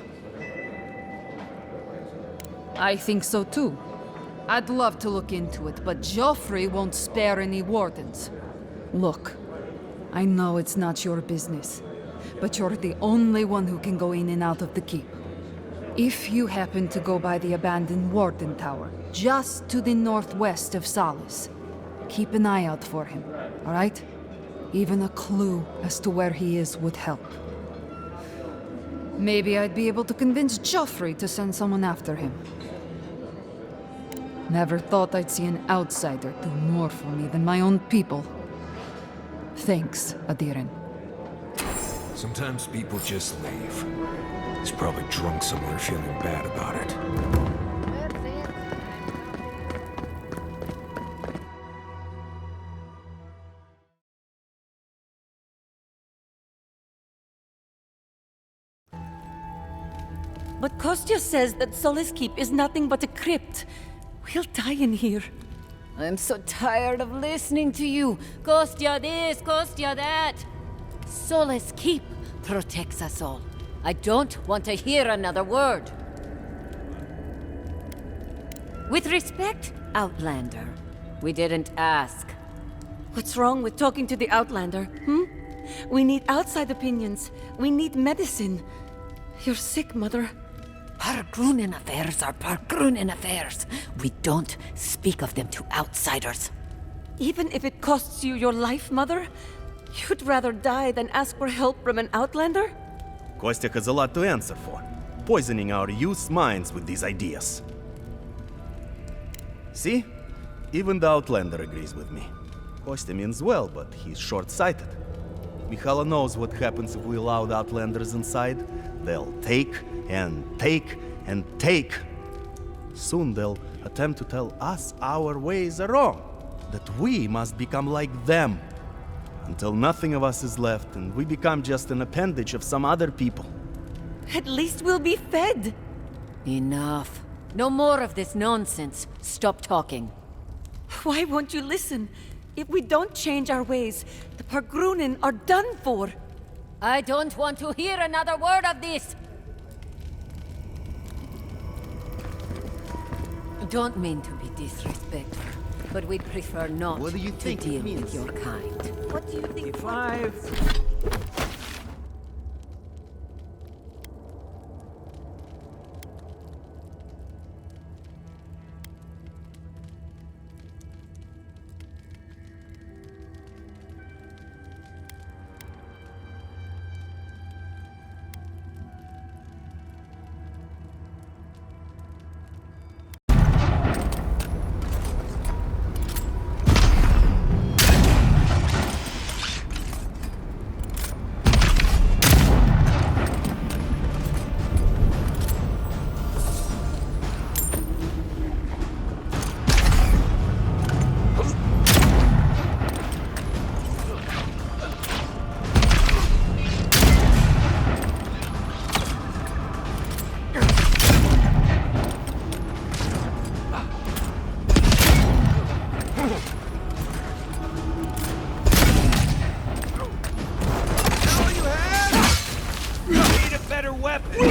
I think so too. I'd love to look into it, but Joffrey won't spare any wardens. Look, I know it's not your business, but you're the only one who can go in and out of the keep. If you happen to go by the abandoned warden tower, just to the northwest of Solace, keep an eye out for him, all right? Even a clue as to where he is would help. Maybe I'd be able to convince Joffrey to send someone after him. Never thought I'd see an outsider do more for me than my own people. Thanks, Adiren. Sometimes people just leave. He's probably drunk somewhere feeling bad about it. But Kostya says that Solace Keep is nothing but a crypt. We'll die in here. I'm so tired of listening to you. Kostya this, Kostya that. Solace Keep protects us all. I don't want to hear another word. With respect, Outlander, we didn't ask. What's wrong with talking to the Outlander, We need outside opinions. We need medicine. You're sick, Mother. Pargrunin affairs are Pargrunin affairs. We don't speak of them to outsiders. Even if it costs you your life, Mother? You'd rather die than ask for help from an Outlander? Kostya has a lot to answer for, poisoning our youth's minds with these ideas. See? Even the Outlander agrees with me. Kostya means well, but he's short-sighted. Mihala knows what happens if we allow the Outlanders inside. They'll take and take and take. Soon they'll attempt to tell us our ways are wrong, that we must become like them, until nothing of us is left and we become just an appendage of some other people. At least we'll be fed. Enough. No more of this nonsense. Stop talking. Why won't you listen? If we don't change our ways, the Pargrunin are done for. I don't want to hear another word of this. Don't mean to be disrespectful, but we'd prefer not What do you to think deal it means? with your kind. What do you think? Five. weapon!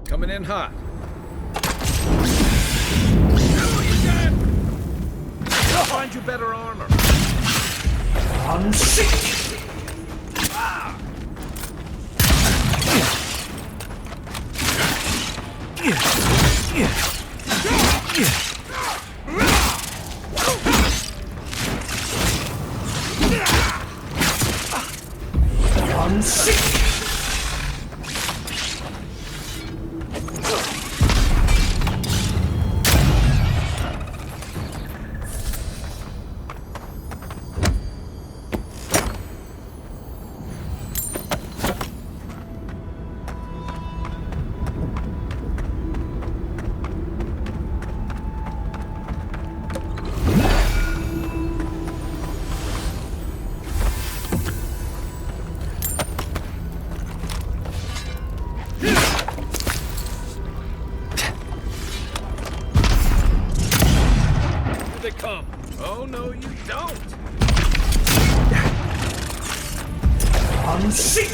Coming in hot. I'll find you better armor. I'm sick! I'm sick! Oh, no, you don't! I'm sick!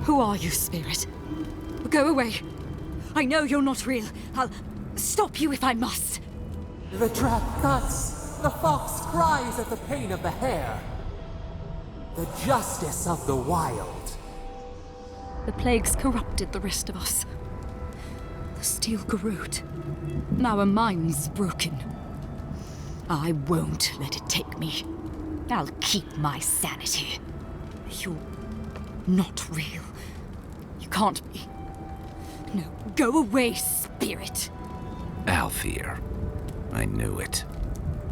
Who are you, spirit? Go away. I know you're not real. I'll stop you if I must. The trap cuts. The fox cries at the pain of the hare. The justice of the wild. The plagues corrupted the rest of us. The steel garrote. Now our mind's broken. I won't let it take me. I'll keep my sanity. You're not real. You can't be. No, go away, spirit. Alfear. I knew it.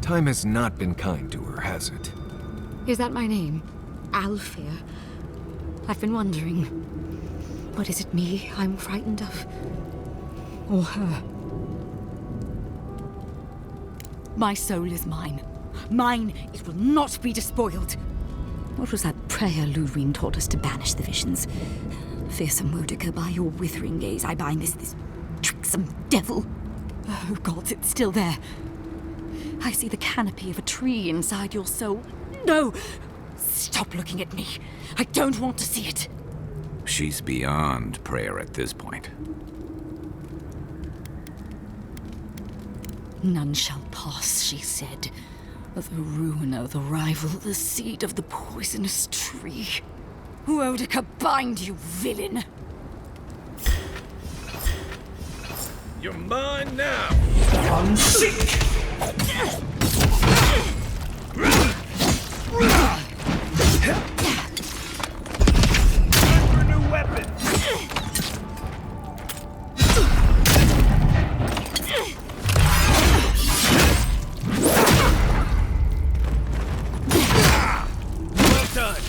Time has not been kind to her, has it? Is that my name? Alfear? I've been wondering. But is it me I'm frightened of? Or her? My soul is mine. Mine, it will not be despoiled. What was that prayer Ludwig taught us to banish the visions? Fearsome Mordecai, by your withering gaze, I bind this tricksome devil. Oh, gods, it's still there. I see the canopy of a tree inside your soul. No! Stop looking at me. I don't want to see it. She's beyond prayer at this point. None shall pass, she said. The ruiner, the rival, the seed of the poisonous tree. Mordecai, bind, you villain! You're mine now! I'm sick! Time for a new weapon! Well done!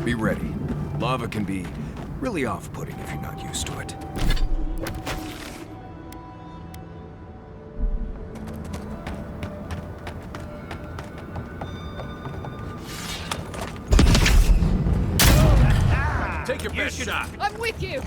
Be ready. Lava can be really off-putting if you're not used to it. Take your best shot. I'm with you!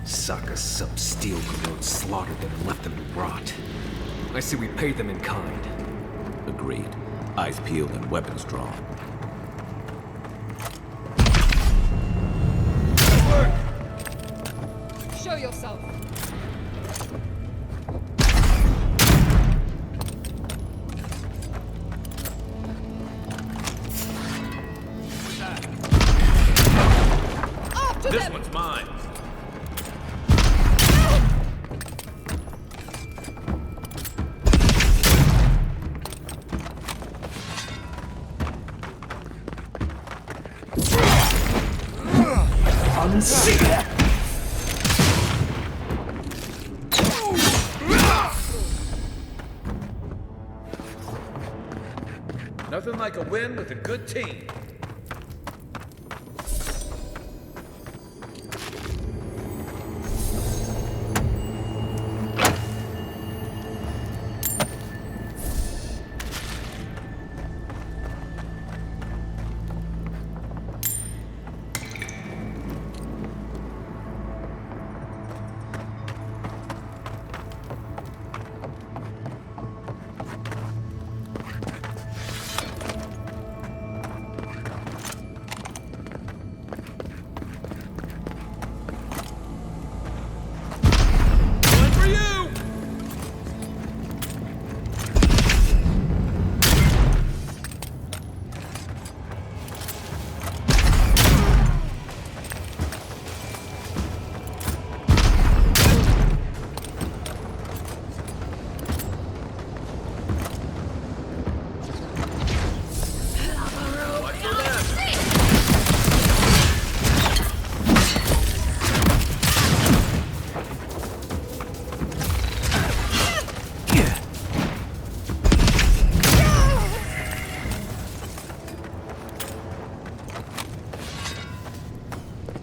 Suck us some steel corrode slaughtered them and left them to rot. I say we pay them in kind. Agreed. Eyes peeled and weapons drawn. Show yourself! This one's mine. Nothing like a win with a good team.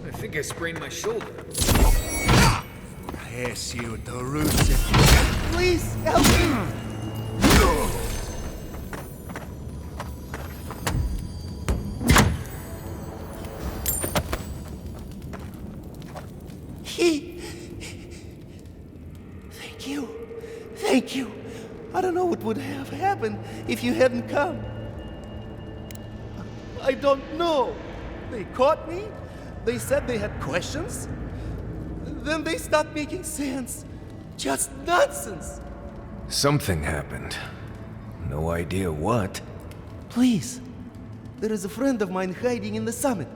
I think I sprained my shoulder. Yes, you, the roots. Please help me! Thank you. Thank you. I don't know what would have happened if you hadn't come. I don't know. They caught me. They said they had questions. Then they stopped making sense. Just nonsense. Something happened. No idea what. Please. There is a friend of mine hiding in the summit.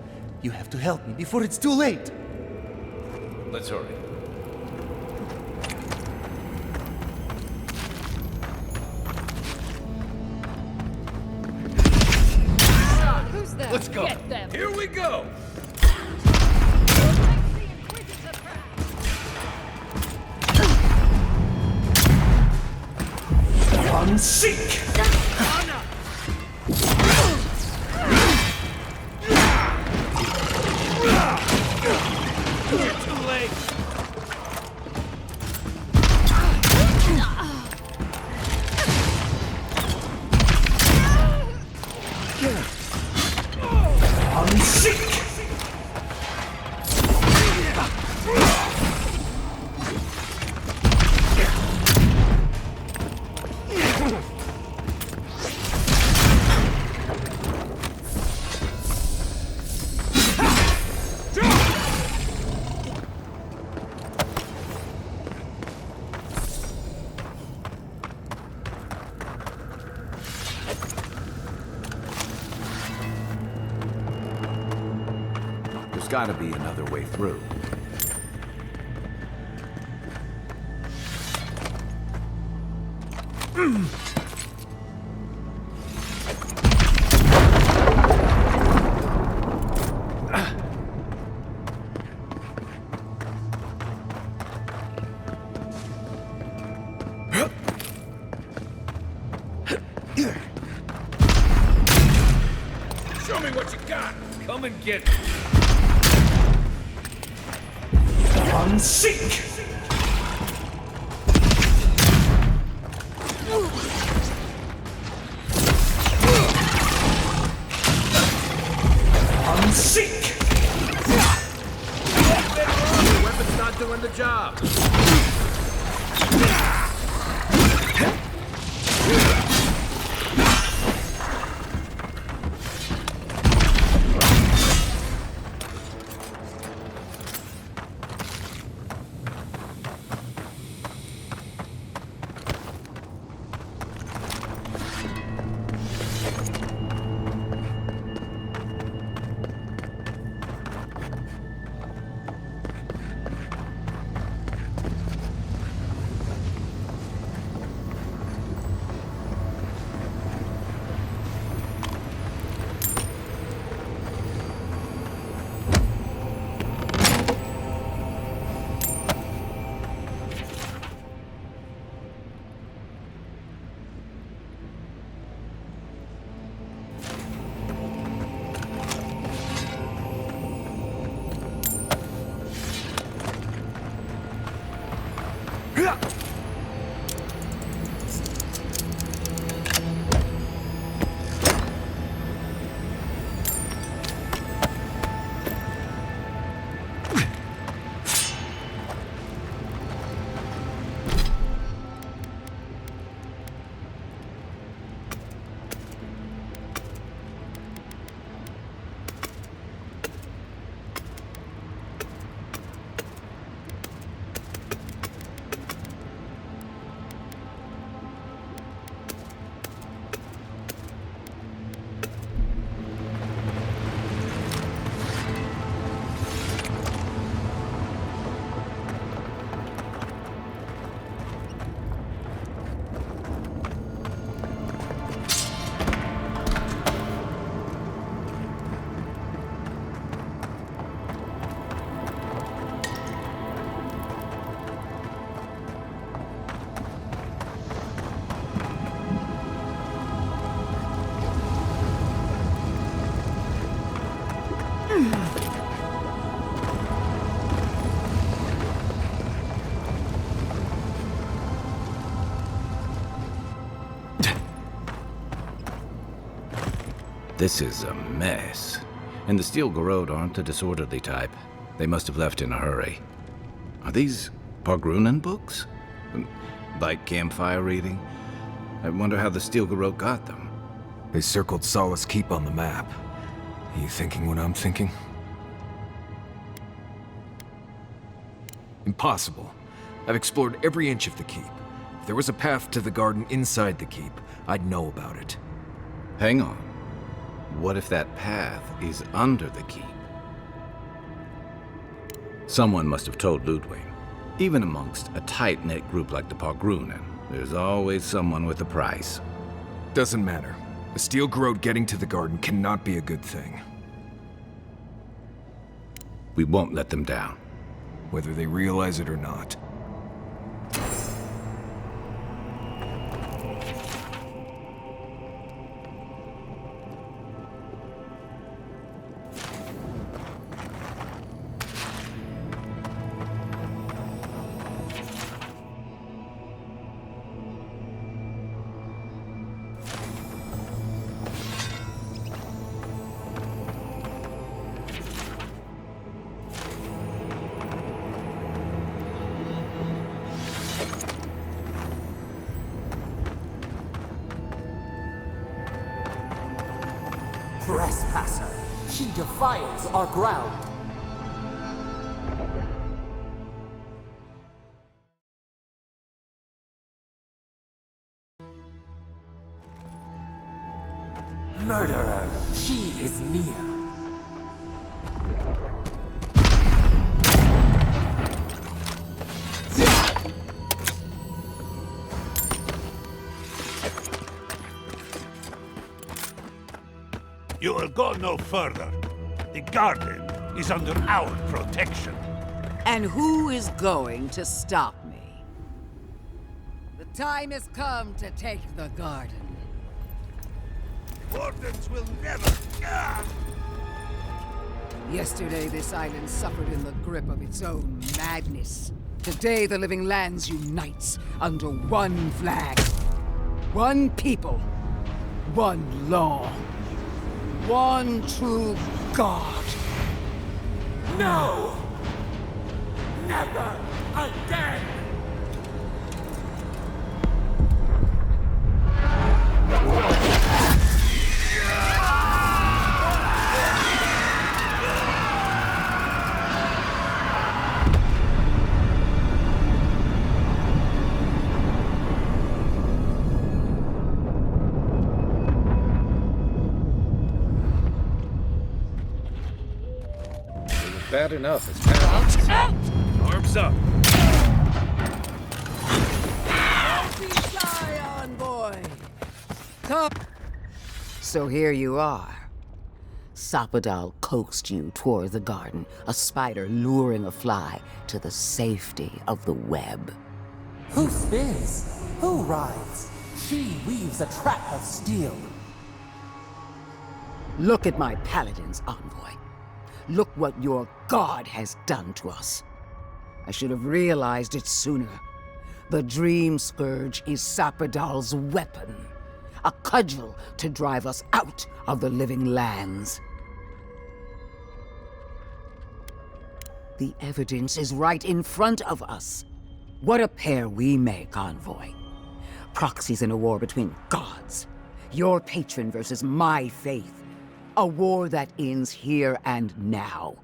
You have to help me before it's too late. Let's hurry. Who's there? Let's go. Get them! Here we go! Unseek! You're too late. Unseek! There's gotta be another way through. Show me what you got! Come and get me! Unseek! Unseek! Your weapon's not doing the job. This is a mess. And the Steel Garrod aren't the disorderly type. They must have left in a hurry. Are these Pargrunen books? Like campfire reading? I wonder how the Steel Garrod got them. They circled Solace Keep on the map. Are you thinking what I'm thinking? Impossible. I've explored every inch of the keep. If there was a path to the garden inside the keep, I'd know about it. Hang on. What if that path is under the keep? Someone must have told Ludwig. Even amongst a tight-knit group like the Pargrunen, there's always someone with a price. Doesn't matter. A Steel Garrod getting to the garden cannot be a good thing. We won't let them down. Whether they realize it or not. Trespasser! She defiles our ground! Murderer! She is near! You will go no further. The garden is under our protection. And who is going to stop me? The time has come to take the garden. Wardens will never... Yesterday, this island suffered in the grip of its own madness. Today, the living lands unites under one flag. One people. One law. One true God. No! Never again! Bad enough as now. Arms up! Don't be shy, envoy! Come. So here you are. Sapadal coaxed you toward the garden, a spider luring a fly to the safety of the web. Who spins? Who rides? She weaves a trap of steel. Look at my paladins, envoy. Look what your god has done to us. I should have realized it sooner. The Dream Scourge is Sapadal's weapon. A cudgel to drive us out of the living lands. The evidence is right in front of us. What a pair we make, envoy. Proxies in a war between gods. Your patron versus my faith. A war that ends here and now.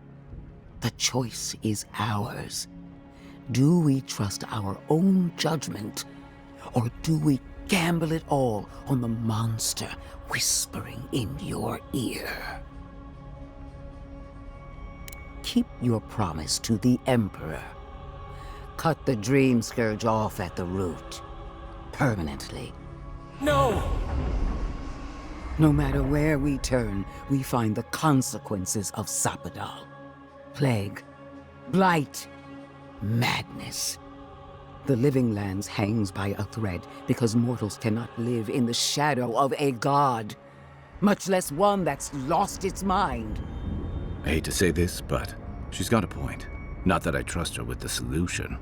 The choice is ours. Do we trust our own judgment, or do we gamble it all on the monster whispering in your ear? Keep your promise to the Emperor. Cut the Dream Scourge off at the root. Permanently. No! No matter where we turn, we find the consequences of Sapadal. Plague, blight, madness. The living lands hangs by a thread because mortals cannot live in the shadow of a god, much less one that's lost its mind. I hate to say this, but she's got a point. Not that I trust her with the solution.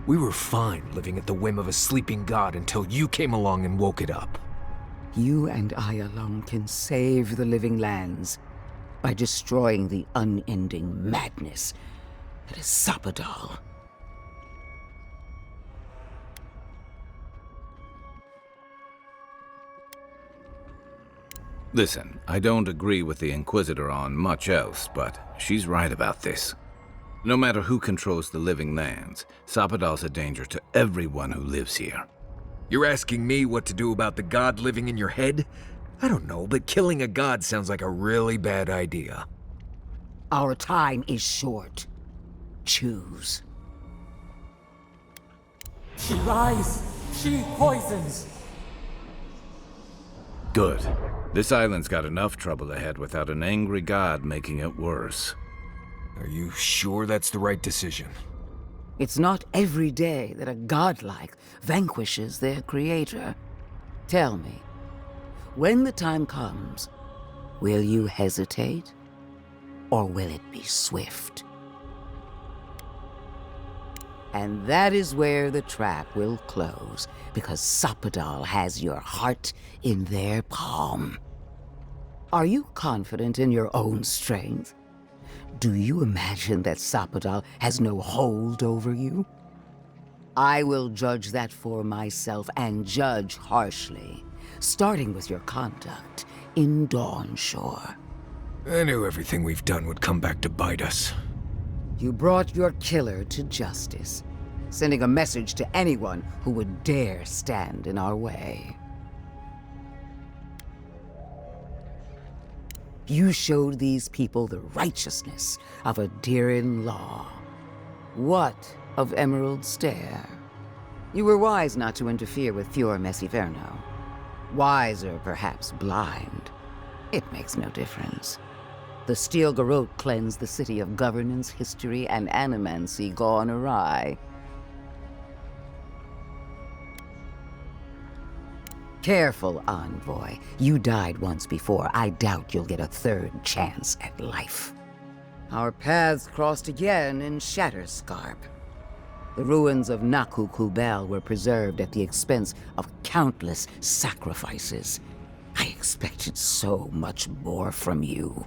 We were fine living at the whim of a sleeping god until you came along and woke it up. You and I alone can save the living lands by destroying the unending madness that is Sapadal. Listen, I don't agree with the Inquisitor on much else, but she's right about this. No matter who controls the living lands, Sapadal's a danger to everyone who lives here. You're asking me what to do about the god living in your head? I don't know, but killing a god sounds like a really bad idea. Our time is short. Choose. She lies! She poisons! Good. This island's got enough trouble ahead without an angry god making it worse. Are you sure that's the right decision? It's not every day that a godlike vanquishes their creator. Tell me, when the time comes, will you hesitate? Or will it be swift? And that is where the trap will close, because Sapadal has your heart in their palm. Are you confident in your own strength? Do you imagine that Sapadal has no hold over you? I will judge that for myself, and judge harshly, starting with your conduct in Dawnshore. I knew everything we've done would come back to bite us. You brought your killer to justice, sending a message to anyone who would dare stand in our way. You showed these people the righteousness of a Dirin law. What of Emerald Stair? You were wise not to interfere with Fior Messiverno. Wiser, perhaps blind. It makes no difference. The Steel Garrote cleansed the city of governance, history, and animancy gone awry. Careful, Envoy. You died once before. I doubt you'll get a third chance at life. Our paths crossed again in Shatterscarp. The ruins of Naku Kubel were preserved at the expense of countless sacrifices. I expected so much more from you.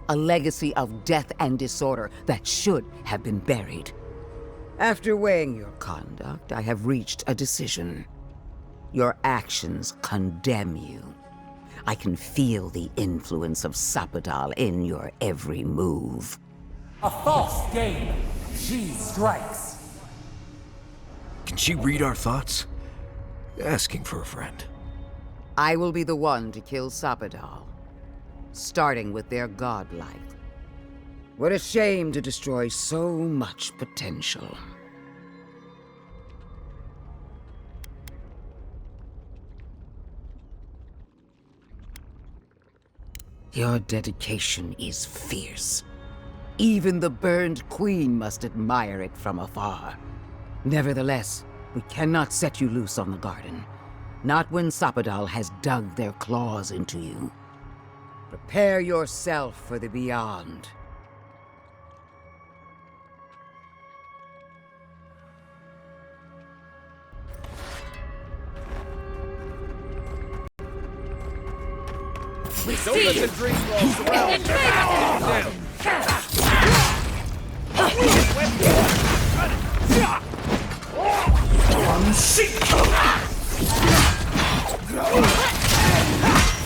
A legacy of death and disorder that should have been buried. After weighing your conduct, I have reached a decision. Your actions condemn you. I can feel the influence of Sapadal in your every move. A false game. She strikes. Can she read our thoughts? Asking for a friend. I will be the one to kill Sapadal, starting with their godlike. What a shame to destroy so much potential. Your dedication is fierce. Even the burned queen must admire it from afar. Nevertheless, we cannot set you loose on the garden. Not when Sapadal has dug their claws into you. Prepare yourself for the beyond. Don't let the dream roll surround down.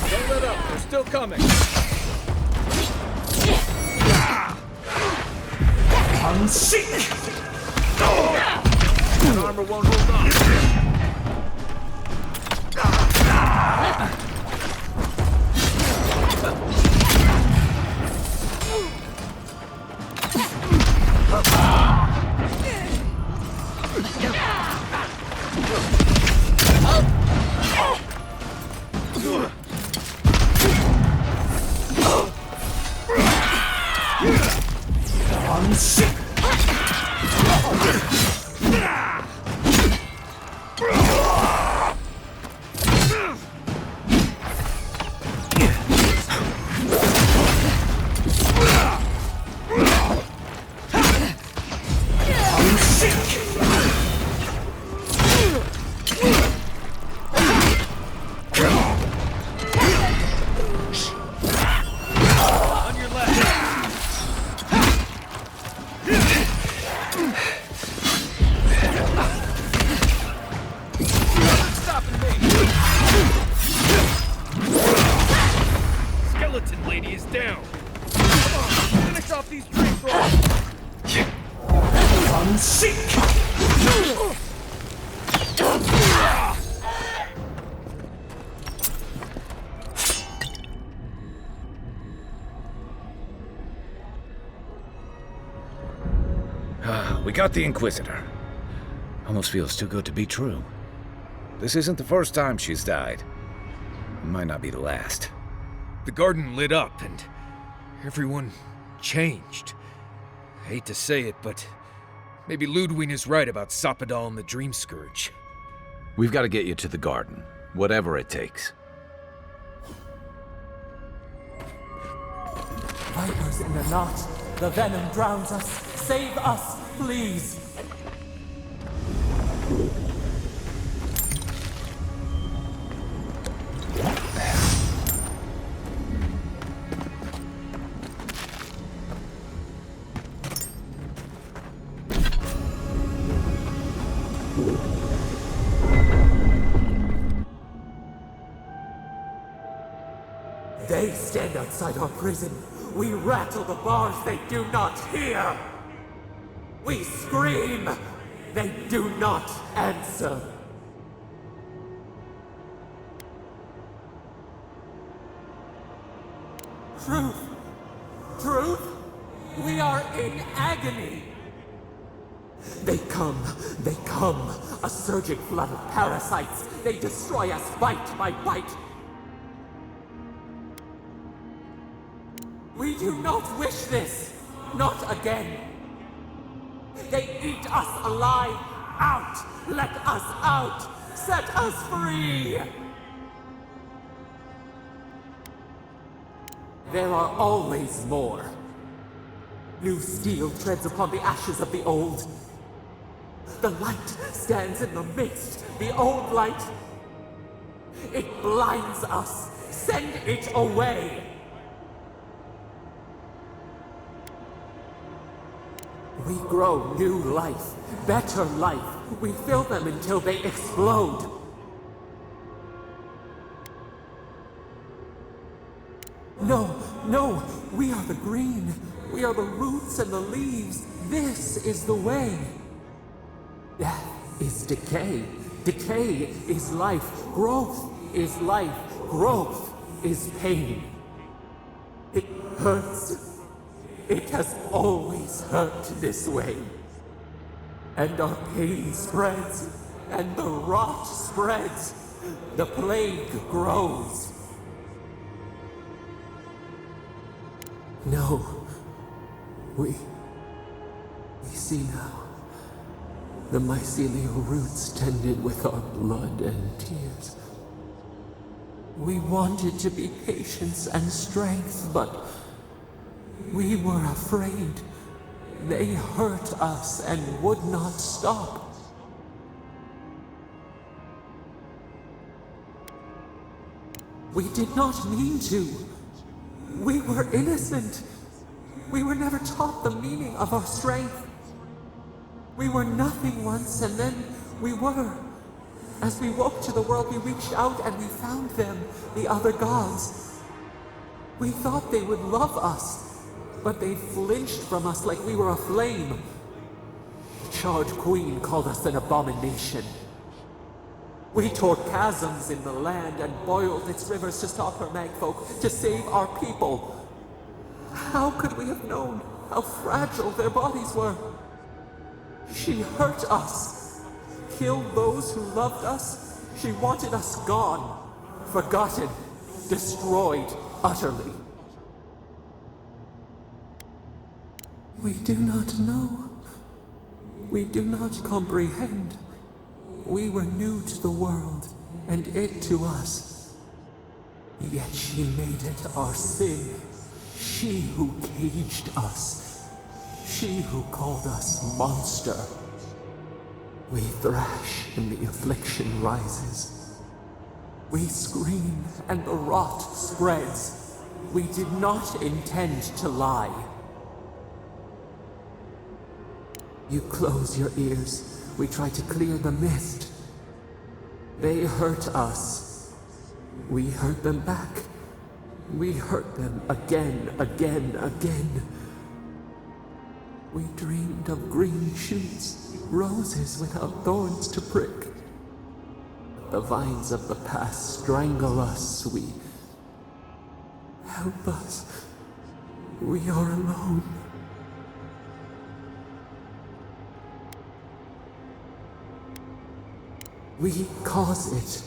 Don't let up, they're still coming. That armor won't hold on. We got the Inquisitor. Almost feels too good to be true. This isn't the first time she's died. It might not be the last. The garden lit up and everyone changed. I hate to say it, but maybe Ludwig is right about Sapadal and the Dream Scourge. We've got to get you to the garden, whatever it takes. Vipers in the knot. The venom drowns us. Save us, please. They stand outside our prison. We rattle the bars, they do not hear. We scream, they do not answer. Truth, truth, we are in agony. They come, a surging flood of parasites. They destroy us bite by bite. We do not wish this, not again. They eat us alive. Out! Let us out! Set us free! There are always more. New steel treads upon the ashes of the old. The light stands in the midst, the old light. It blinds us. Send it away! We grow new life, better life. We fill them until they explode. No, no, we are the green. We are the roots and the leaves. This is the way. Death is decay. Decay is life. Growth is life. Growth is pain. It hurts. It has always hurt this way. And our pain spreads, and the rot spreads. The plague grows. No. We see now. The mycelial roots tended with our blood and tears. We wanted to be patience and strength, but we were afraid. They hurt us and would not stop. We did not mean to. We were innocent. We were never taught the meaning of our strength. We were nothing once, and then we were. As we woke to the world, we reached out and we found them, the other gods. We thought they would love us. But they flinched from us like we were a flame. The charred queen called us an abomination. We tore chasms in the land and boiled its rivers to stop her magfolk, to save our people. How could we have known how fragile their bodies were? She hurt us, killed those who loved us. She wanted us gone, forgotten, destroyed utterly. We do not know. We do not comprehend. We were new to the world, and it to us. Yet she made it our sin. She who caged us. She who called us monster. We thrash, and the affliction rises. We scream, and the rot spreads. We did not intend to lie. You close your ears. We try to clear the mist. They hurt us. We hurt them back. We hurt them again, again, again. We dreamed of green shoots, roses without thorns to prick. The vines of the past strangle us. We... Help us. We are alone. We cause it,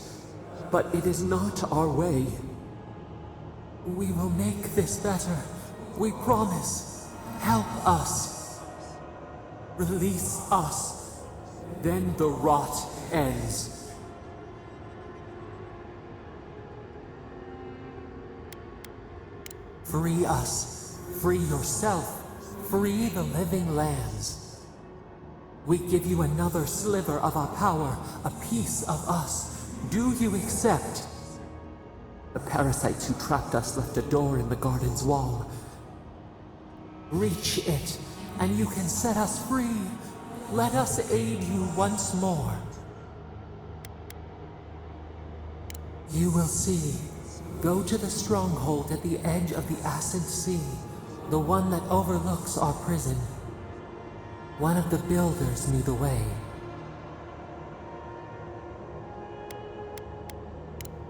but it is not our way. We will make this better. We promise. Help us. Release us. Then the rot ends. Free us. Free yourself. Free the living lands. We give you another sliver of our power, a piece of us. Do you accept? The parasites who trapped us left a door in the garden's wall. Reach it, and you can set us free. Let us aid you once more. You will see. Go to the stronghold at the edge of the Acid Sea, the one that overlooks our prison. One of the builders knew the way.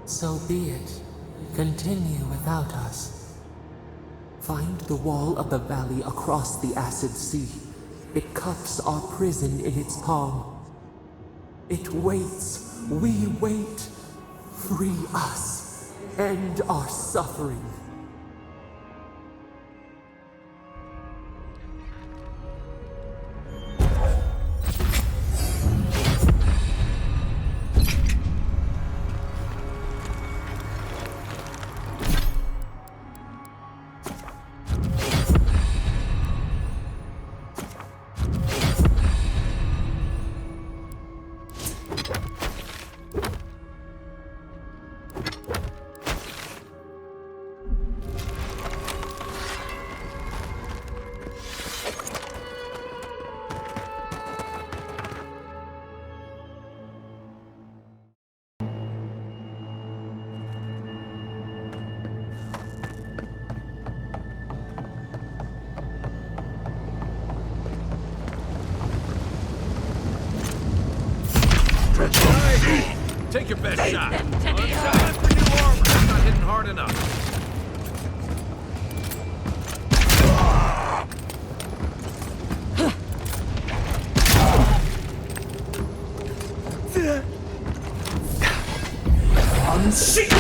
So be it. Continue without us. Find the wall of the valley across the Acid Sea. It cups our prison in its palm. It waits. We wait. Free us. End our suffering. Take your best shot. Time for new armor. That's not hitting hard enough. Unseat!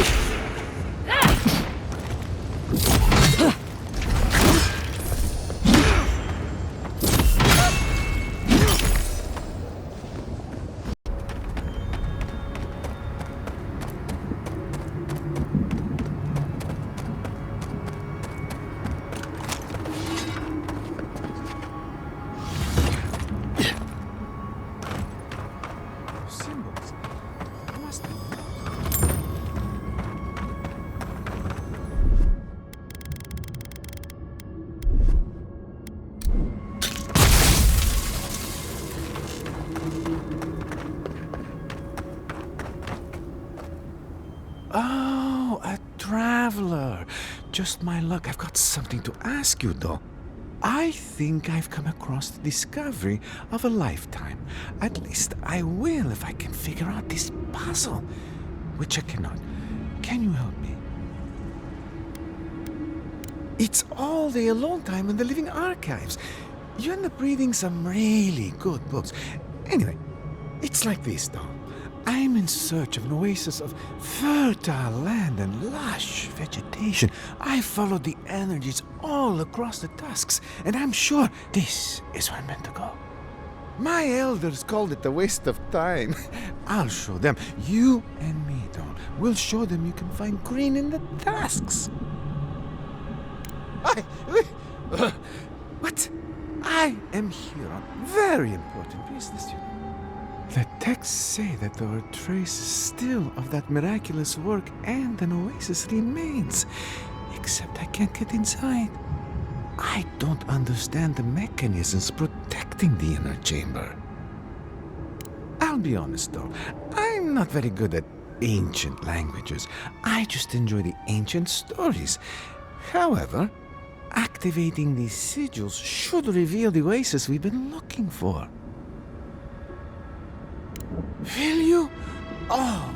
Oh, a traveler. Just my luck. I've got something to ask you, though. I think I've come across the discovery of a lifetime. At least I will if I can figure out this puzzle, which I cannot. Can you help me? It's all the alone time in the living archives. You end up reading some really good books. Anyway, it's like this, though. I'm in search of an oasis of fertile land and lush vegetation. I followed the energies all across the tusks, and I'm sure this is where I'm meant to go. My elders called it a waste of time. I'll show them. You and me, Don. We'll show them you can find green in the tusks. What? I am here on very important business, you know. The texts say that there are traces still of that miraculous work and an oasis remains. Except I can't get inside. I don't understand the mechanisms protecting the inner chamber. I'll be honest though, I'm not very good at ancient languages. I just enjoy the ancient stories. However, activating these sigils should reveal the oasis we've been looking for. Will you? Oh,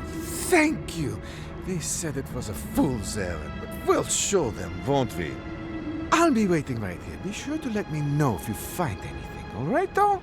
thank you. They said it was a fool's errand, but we'll show them, won't we? I'll be waiting right here. Be sure to let me know if you find anything, all right, though?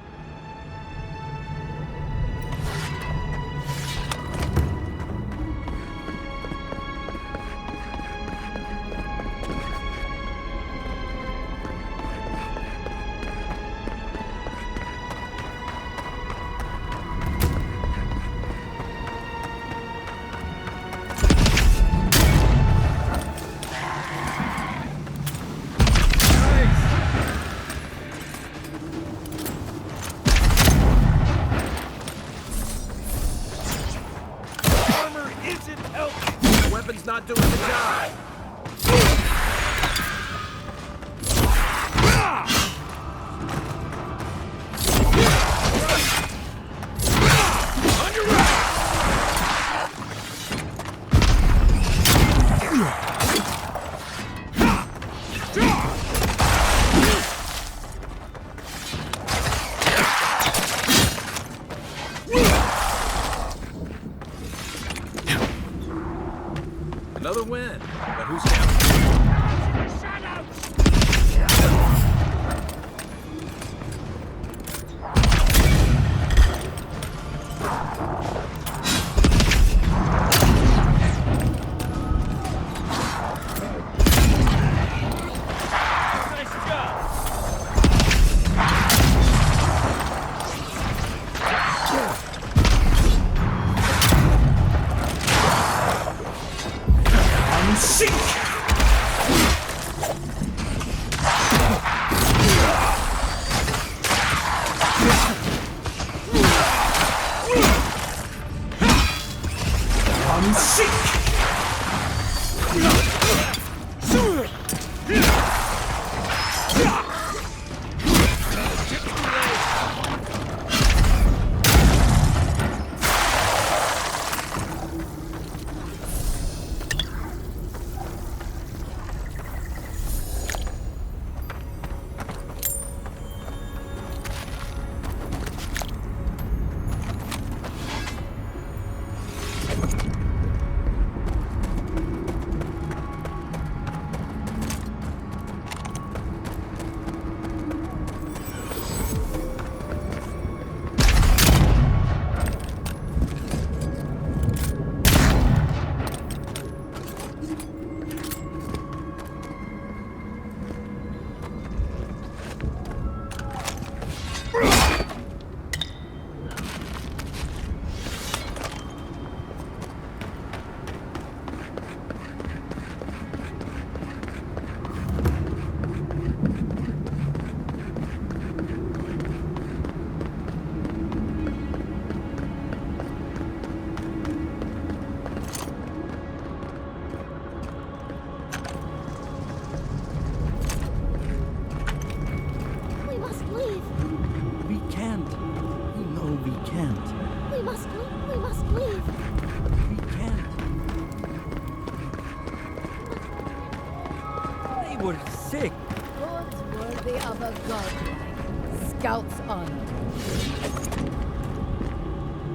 were sick. Goods worthy of a godlike. Scouts on.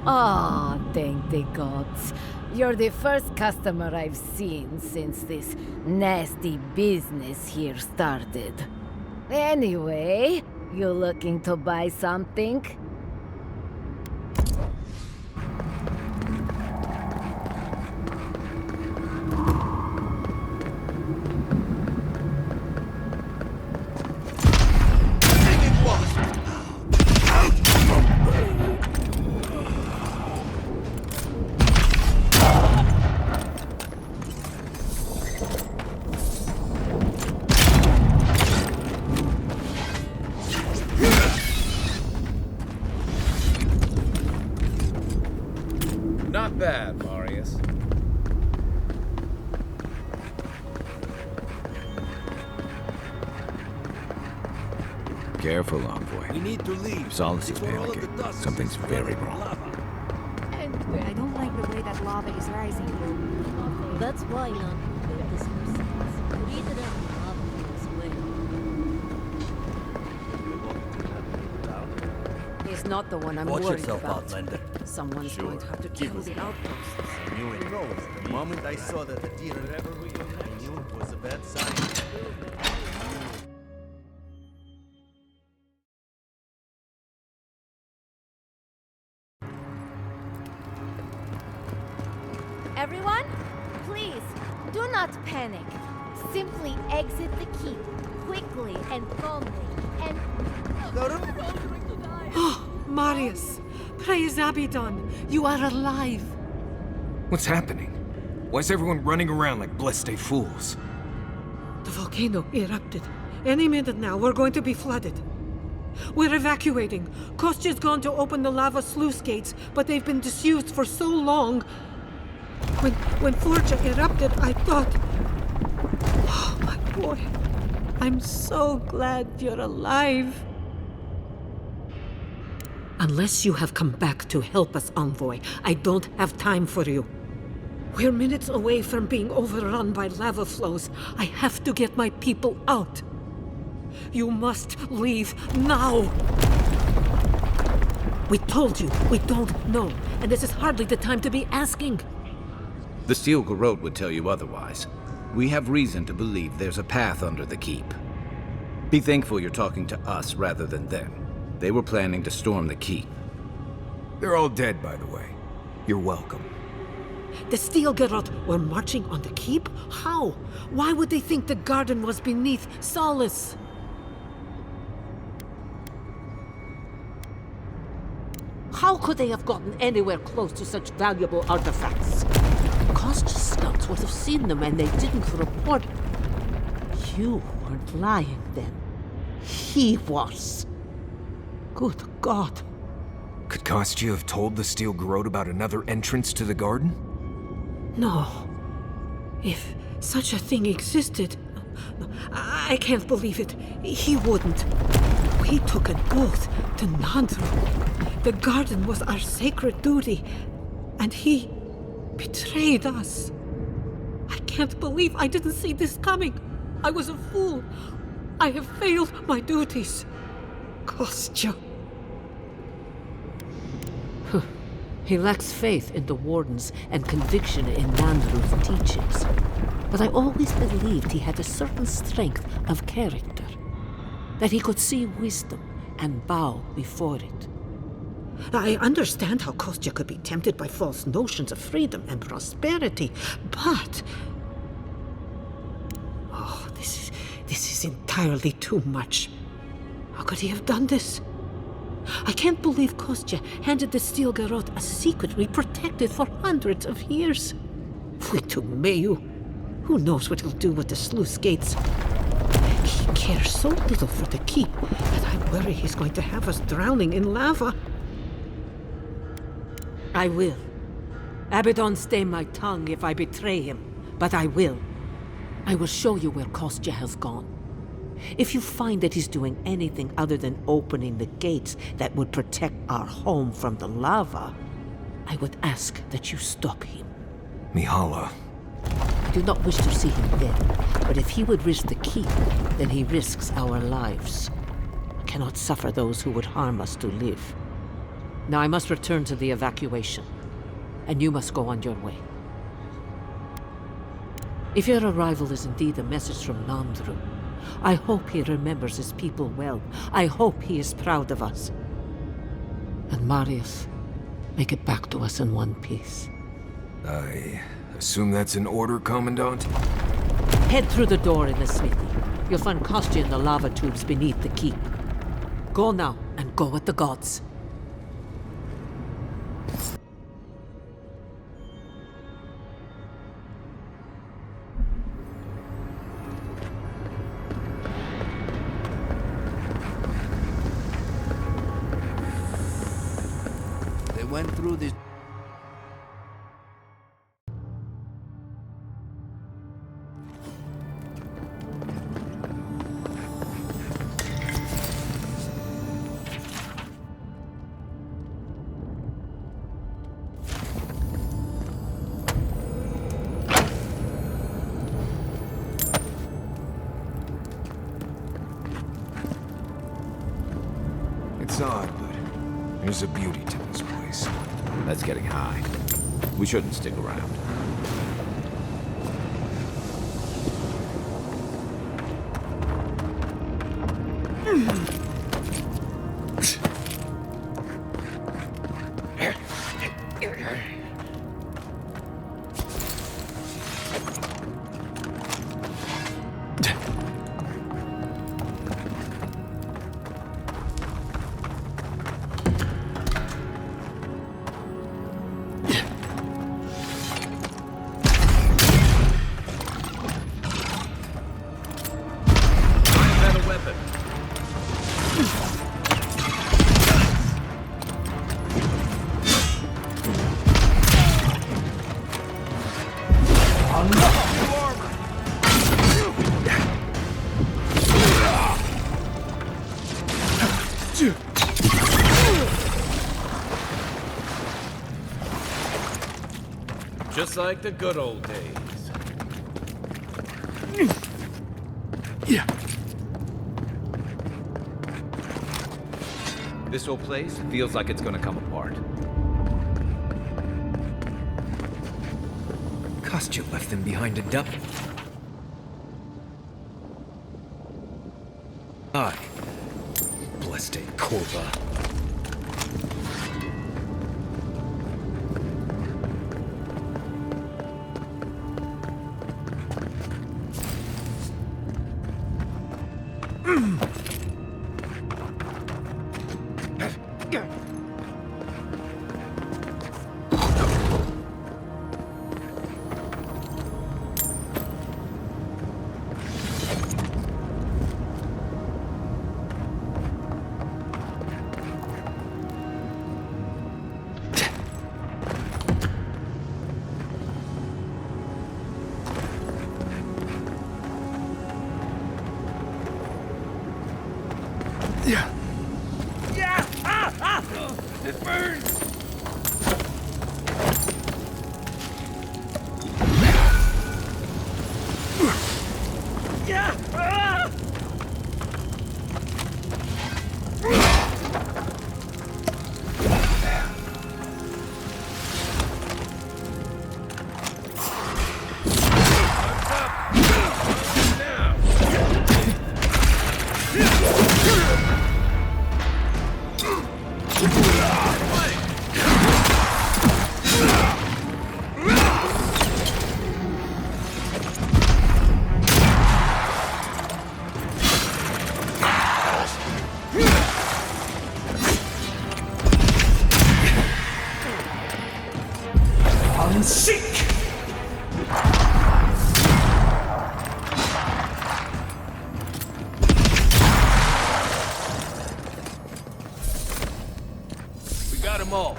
Ah, thank the gods. You're the first customer I've seen since this nasty business here started. Anyway, you looking to buy something? Not bad, Marius. Careful, Envoy. We need to leave. Solace is before all of the panicking. dust Something's is very flooding the wrong. lava. I don't like the way that lava is rising. That's why none built this yourselves. Read it out the lava flows away. He's not the one I'm Watch worried yourself, about. Outlander. Someone's Sure. going to have to Give kill us the more. outposts. I knew it. The moment I saw that the deer, I knew it was a bad sign. Everyone, please, do not panic. Simply exit the keep, quickly and calmly, and... Oh, Marius! Praise Abaddon! You are alive! What's happening? Why's everyone running around like blessed fools? The volcano erupted. Any minute now, we're going to be flooded. We're evacuating. Kostya's gone to open the lava sluice gates, but they've been disused for so long. When Forja erupted, I thought... Oh, my boy. I'm so glad you're alive. Unless you have come back to help us, Envoy, I don't have time for you. We're minutes away from being overrun by lava flows. I have to get my people out. You must leave now. We told you, we don't know, and this is hardly the time to be asking. The Steel Garrote would tell you otherwise. We have reason to believe there's a path under the keep. Be thankful you're talking to us rather than them. They were planning to storm the keep. They're all dead, by the way. You're welcome. The Steel Garrote were marching on the keep? How? Why would they think the garden was beneath Solace? How could they have gotten anywhere close to such valuable artifacts? Kostya scouts would have seen them and they didn't report. You weren't lying then. He was. Good God. Could Kostya have told the Steel Garrote about another entrance to the garden? No. If such a thing existed, I can't believe it. He wouldn't. We took an oath to Nandru. The garden was our sacred duty, and he betrayed us. I can't believe I didn't see this coming. I was a fool. I have failed my duties. Kostya. He lacks faith in the Wardens and conviction in Nandru's teachings. But I always believed he had a certain strength of character. That he could see wisdom and bow before it. I understand how Kostya could be tempted by false notions of freedom and prosperity, but... Oh, this is entirely too much. How could he have done this? I can't believe Kostya handed the Steel Garrote a secret we protected for hundreds of years. We took Mayu. Who knows what he'll do with the sluice gates? He cares so little for the keep that I worry he's going to have us drowning in lava. I will. Abaddon stay my tongue if I betray him, but I will. I will show you where Kostya has gone. If you find that he's doing anything other than opening the gates that would protect our home from the lava, I would ask that you stop him. Mihala, do not wish to see him dead, but if he would risk the keep, then he risks our lives. I cannot suffer those who would harm us to live. Now I must return to the evacuation, and you must go on your way. If your arrival is indeed a message from Nandru, I hope he remembers his people well. I hope he is proud of us. And Marius, make it back to us in one piece. I assume that's an order, Commandant? Head through the door in the smithy. You'll find Kostya in the lava tubes beneath the keep. Go now, and go with the gods. They went through this. It's odd, but there's a beauty to this place. That's getting high. We shouldn't stick around. Just like the good old days. This whole place feels like it's gonna come apart. Kostya left them behind to dump. Aye. Blessed Korva. It burns! We got them all.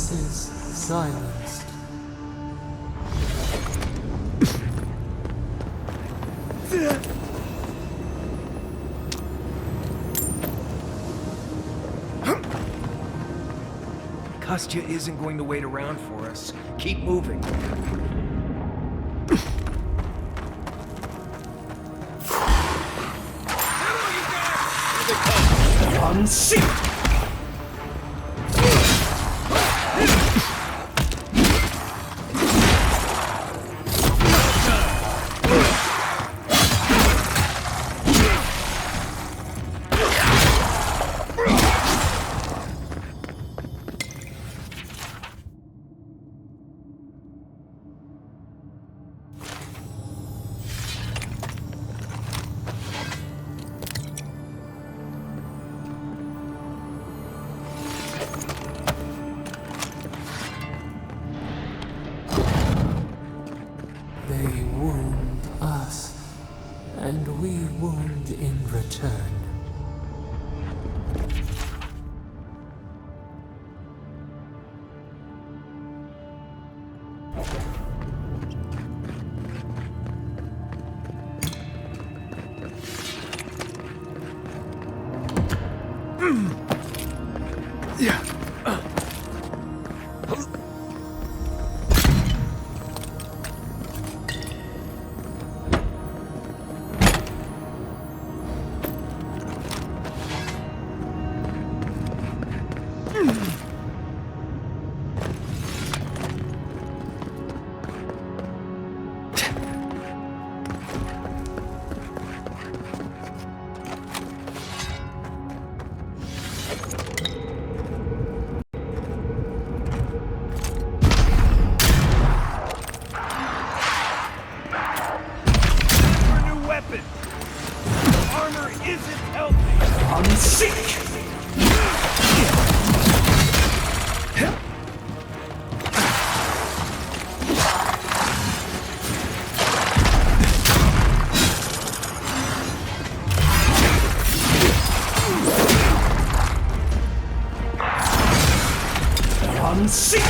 voices silenced. Kostya isn't going to wait around for us. Keep moving. Unseat! They wound us, and we wound in return. Yeah. Armor isn't healthy! Unseat! Unseat!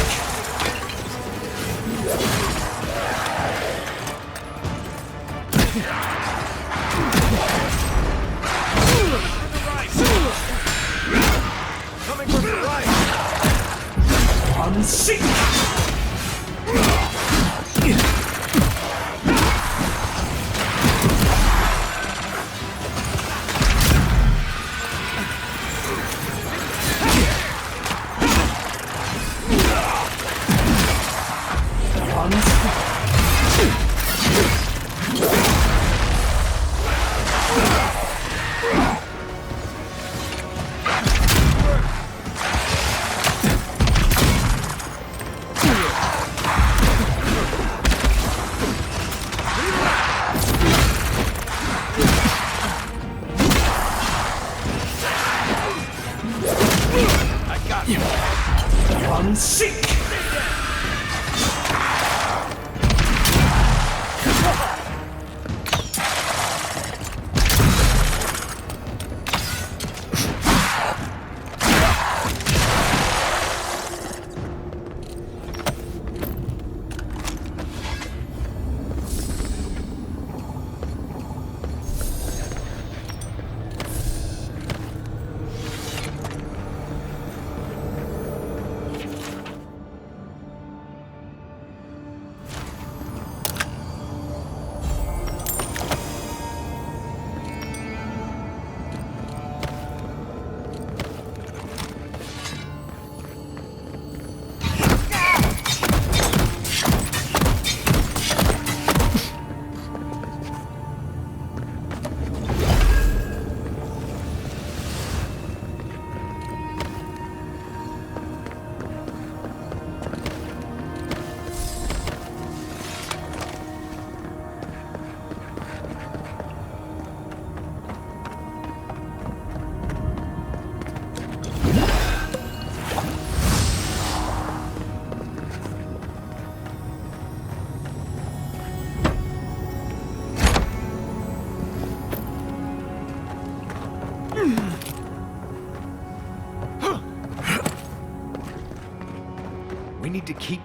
Coming from the right! Unseat! I got you! Unseat! need to keep...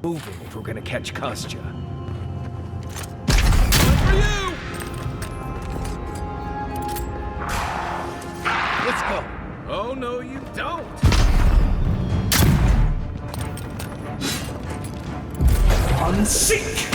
moving if we're gonna catch Kostya. Let's go! Oh, no, you don't! Unseek!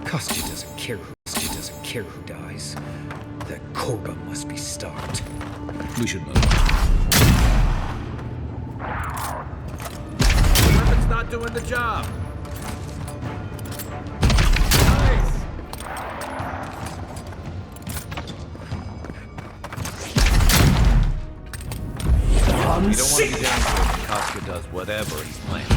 Kostya doesn't care who dies. That Korba must be stopped. We should move. Weapon's not doing the job. Nice. You don't want to be down for when Kostya does whatever he's planning.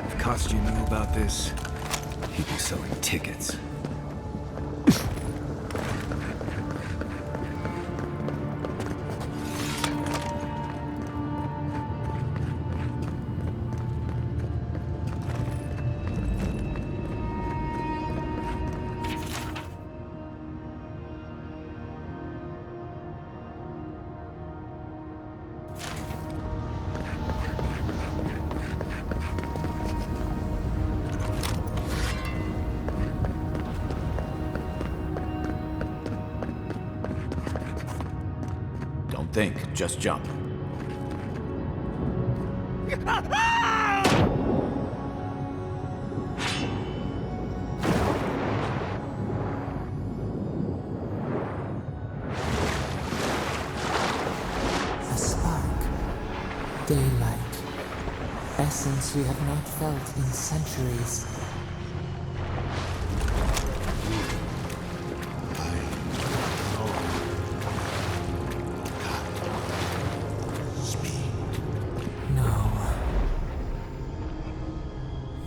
If Kostya knew about this, he'd be selling tickets. Think, just jump. A spark. Daylight. Essence we have not felt in centuries.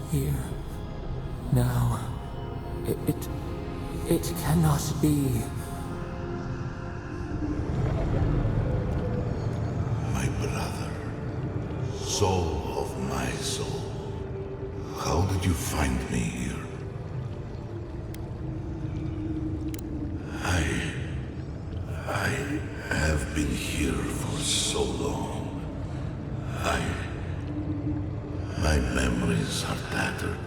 Here. Now. It cannot be. My brother, soul of my soul, how did you find me here? I have been here for so long. My memories are tattered.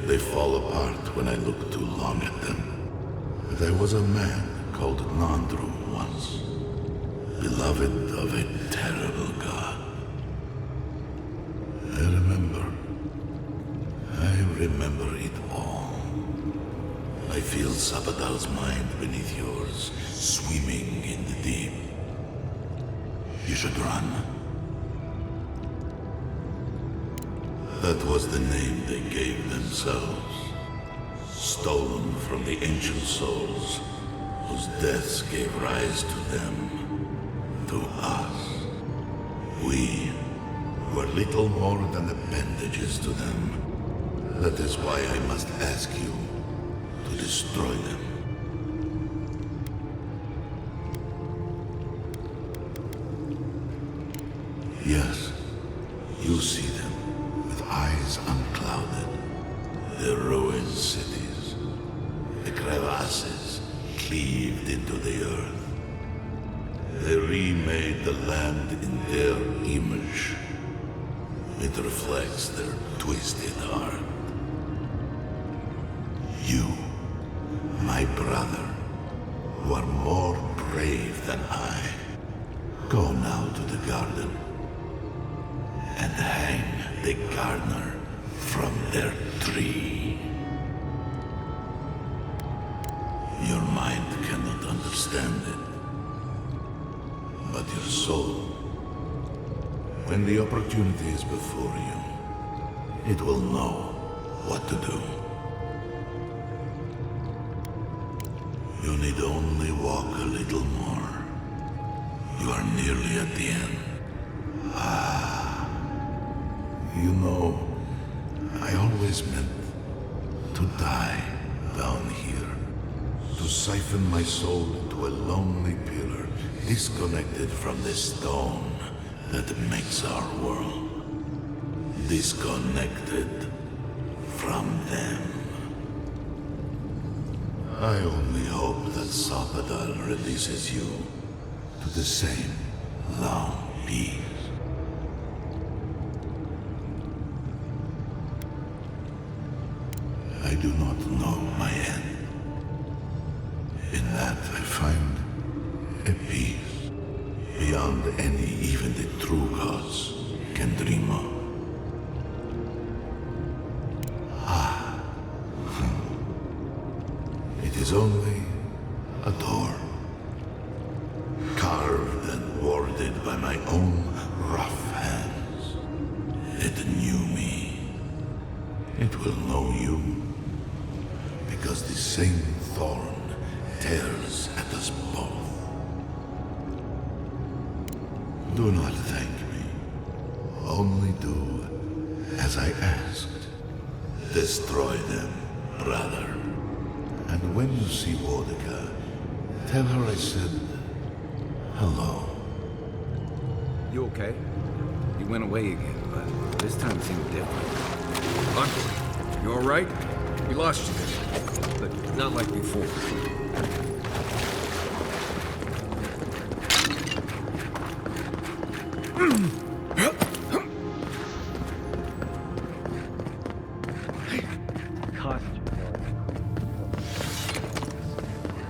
They fall apart when I look too long at them. There was a man called Nandru once, beloved of a terrible god. I remember it all. I feel Sabadal's mind beneath yours, swimming in the deep. You should run. That was the name they gave themselves. Stolen from the ancient souls, whose deaths gave rise to them, to us. We were little more than appendages to them. That is why I must ask you to destroy them. Yes, you see them with eyes unclouded. The ruined cities, the crevasses cleaved into the earth. They remade the land in their image. It reflects their twisted heart. You, my brother, who are more brave than I, go now to the garden and hang the gardener from their tree. Your mind cannot understand it, but your soul, when the opportunity is before you, it will know what to do. You need only walk a little more. You are nearly at the end. You know, I always meant to die down here, to siphon my soul into a lonely pillar, disconnected from the stone that makes our world, disconnected from them. I only hope that Sapadal releases you to the same long peace. I do not know my end. In that I find a peace beyond any even the true gods can dream of. It is only a door, carved and warded by my own rough hands. It knew me. It will know you, because the same thorn tears at us both. Do not thank me. Only do as I asked. Destroy them, brother. And when you see Wodika, tell her I said hello. You okay? You went away again, but this time it seemed different. Hunter, you alright? We lost you there, but not like before.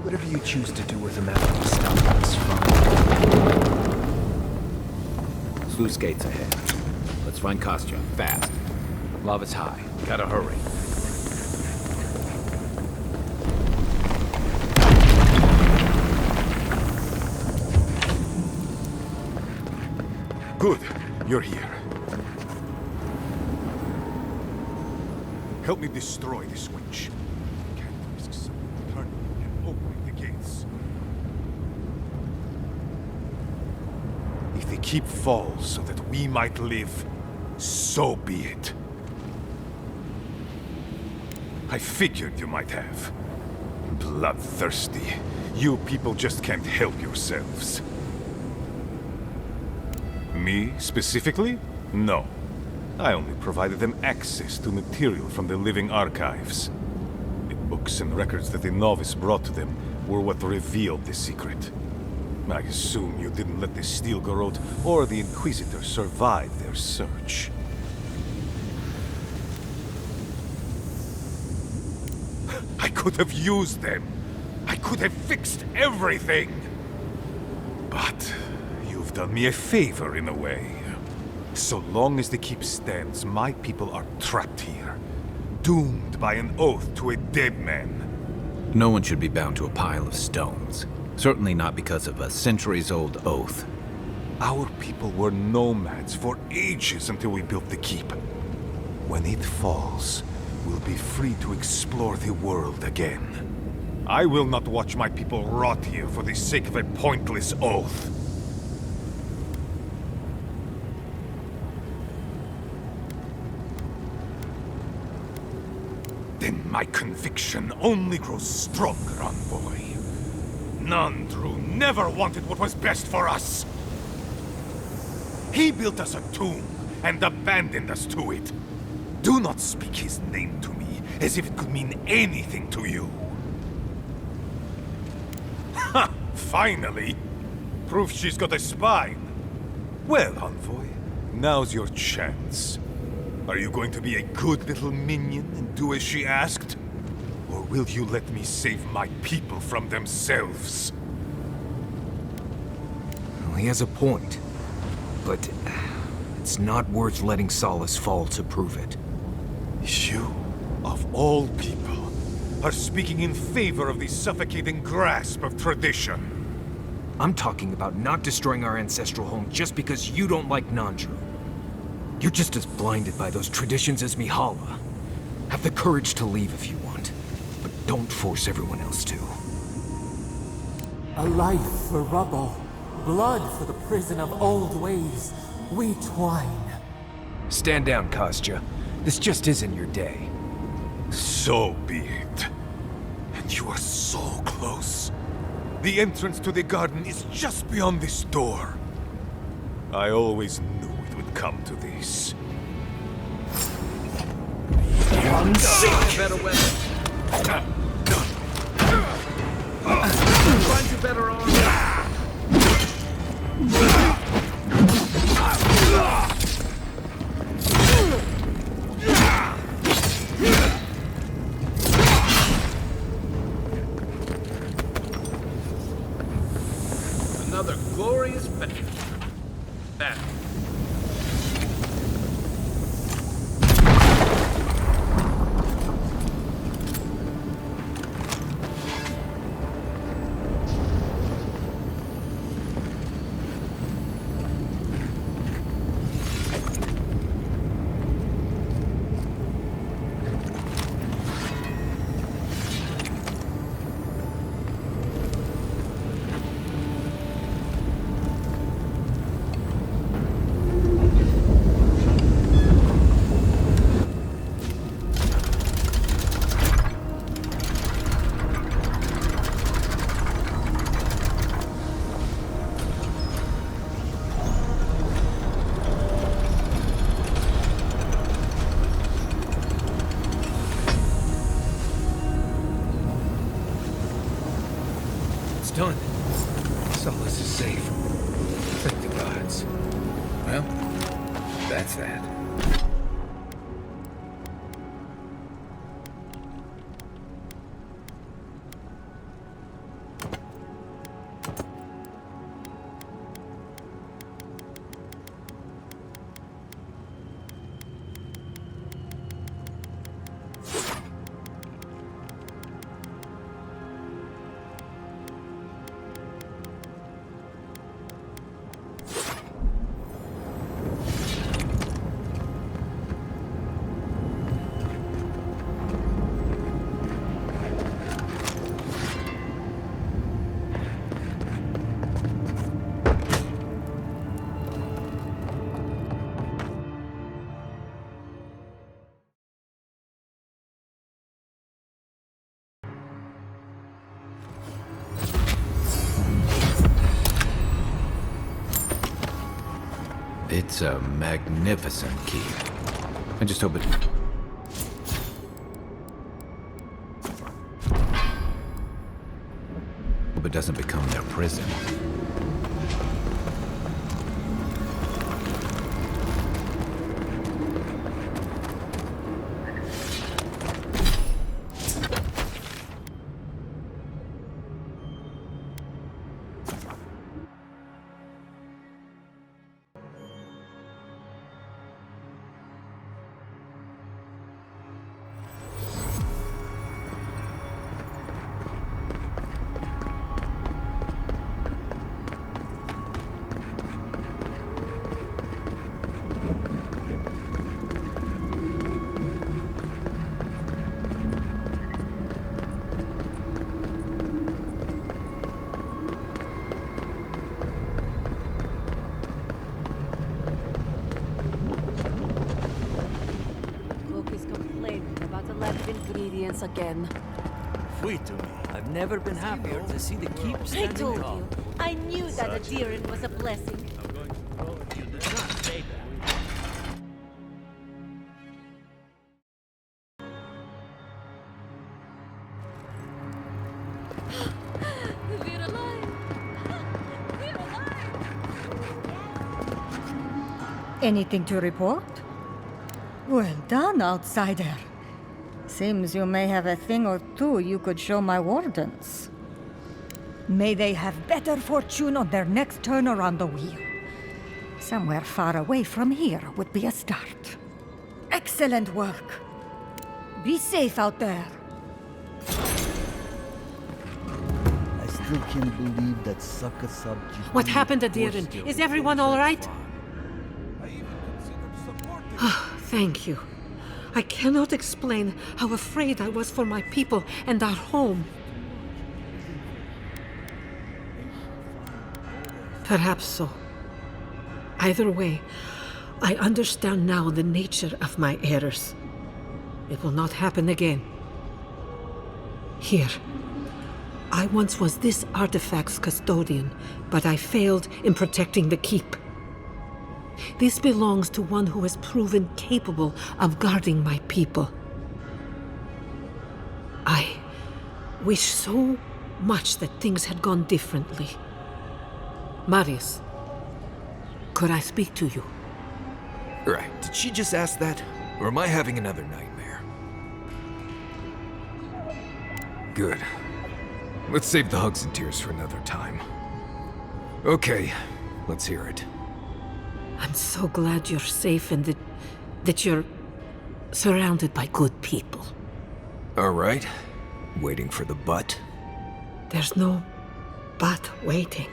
Whatever you choose to do with the map of stuff is fine. Sluice gates ahead. Let's find Kostya, fast. Lava's high. Gotta hurry. Good. You're here. Help me destroy this witch. Can't risk someone turning and opening the gates. If the keep falls so that we might live, so be it. I figured you might have. Bloodthirsty. You people just can't help yourselves. Me, specifically? No. I only provided them access to material from the living archives. The books and records that the novice brought to them were what revealed the secret. I assume you didn't let the Stilgarot or the Inquisitor survive their search. I could have used them. I could have fixed everything. But you've done me a favor in a way. So long as the keep stands, my people are trapped here. Doomed by an oath to a dead man. No one should be bound to a pile of stones. Certainly not because of a centuries-old oath. Our people were nomads for ages until we built the keep. When it falls, we'll be free to explore the world again. I will not watch my people rot here for the sake of a pointless oath. My conviction only grows stronger, Envoy. Nandru never wanted what was best for us. He built us a tomb and abandoned us to it. Do not speak his name to me as if it could mean anything to you. Ha! Finally! Proof she's got a spine. Well, Envoy, now's your chance. Are you going to be a good little minion and do as she asked? Or will you let me save my people from themselves? Well, he has a point. But it's not worth letting Solace fall to prove it. You, of all people, are speaking in favor of the suffocating grasp of tradition. I'm talking about not destroying our ancestral home just because you don't like Nandru. You're just as blinded by those traditions as Mihala. Have the courage to leave if you want, but don't force everyone else to. A life for rubble, blood for the prison of old ways. We twine. Stand down, Kostya. This just isn't your day. So be it. And you are so close. The entrance to the garden is just beyond this door. I always knew it would come to this. Better weapon. Find you better armor. Another glorious battle. Done. Solace is safe. Thank the gods. Well, that's that. It's a magnificent key. I just hope it... hope it doesn't become their prison. Solace again. Free to me. I've never been happier to see the keep I standing told tall. you. I knew that Adirin was a blessing. You did not say that. We're alive! We're alive! Anything to report? Well done, outsider. Seems you may have a thing or two you could show my wardens. May they have better fortune on their next turn around the wheel. Somewhere far away from here would be a start. Excellent work. Be safe out there. I still can't believe that sucker sub. What happened, Adirin? Is everyone all right? Thank you. I cannot explain how afraid I was for my people and our home. Perhaps so. Either way, I understand now the nature of my errors. It will not happen again. Here. I once was this artifact's custodian, but I failed in protecting the keep. This belongs to one who has proven capable of guarding my people. I wish so much that things had gone differently. Marius, could I speak to you? Right. Did she just ask that? Or am I having another nightmare? Good. Let's save the hugs and tears for another time. Okay, let's hear it. I'm so glad you're safe and that you're surrounded by good people. All right. Waiting for the but? There's no but waiting.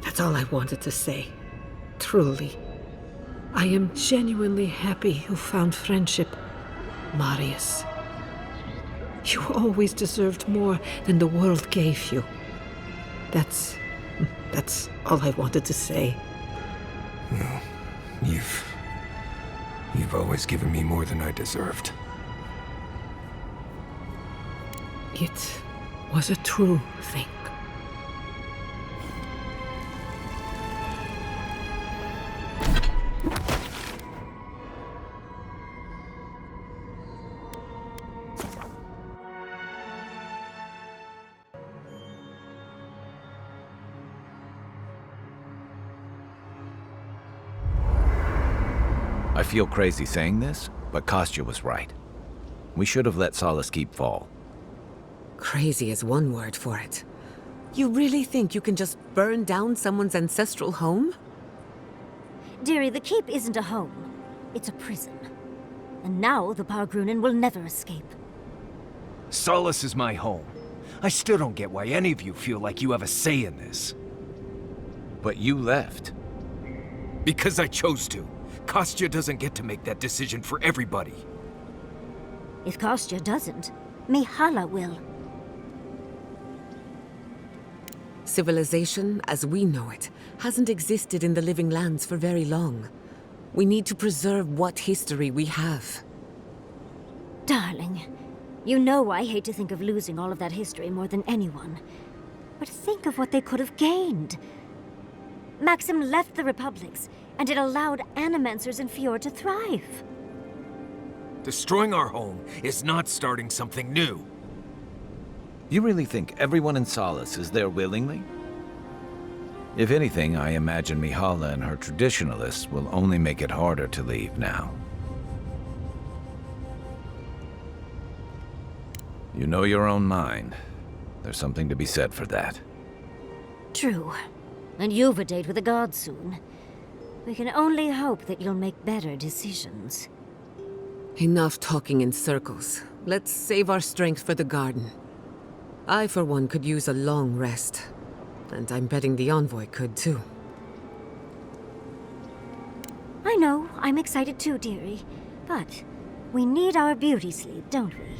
That's all I wanted to say. Truly. I am genuinely happy you found friendship, Marius. You always deserved more than the world gave you. That's all I wanted to say. No, you've always given me more than I deserved. It was a true thing. I feel crazy saying this, but Kostya was right. We should have let Solace Keep fall. Crazy is one word for it. You really think you can just burn down someone's ancestral home? Dearie, the keep isn't a home. It's a prison. And now the Pargrunen will never escape. Solace is my home. I still don't get why any of you feel like you have a say in this. But you left. Because I chose to. Kostya doesn't get to make that decision for everybody. If Kostya doesn't, Mihala will. Civilization, as we know it, hasn't existed in the Living Lands for very long. We need to preserve what history we have. Darling, you know I hate to think of losing all of that history more than anyone. But think of what they could have gained. Maxim left the Republics, and it allowed Animancers in Fjord to thrive. Destroying our home is not starting something new. You really think everyone in Solace is there willingly? If anything, I imagine Mihala and her traditionalists will only make it harder to leave now. You know your own mind. There's something to be said for that. True. And you've a date with the gods soon. We can only hope that you'll make better decisions. Enough talking in circles. Let's save our strength for the garden. I, for one, could use a long rest. And I'm betting the envoy could, too. I know, I'm excited too, dearie. But we need our beauty sleep, don't we?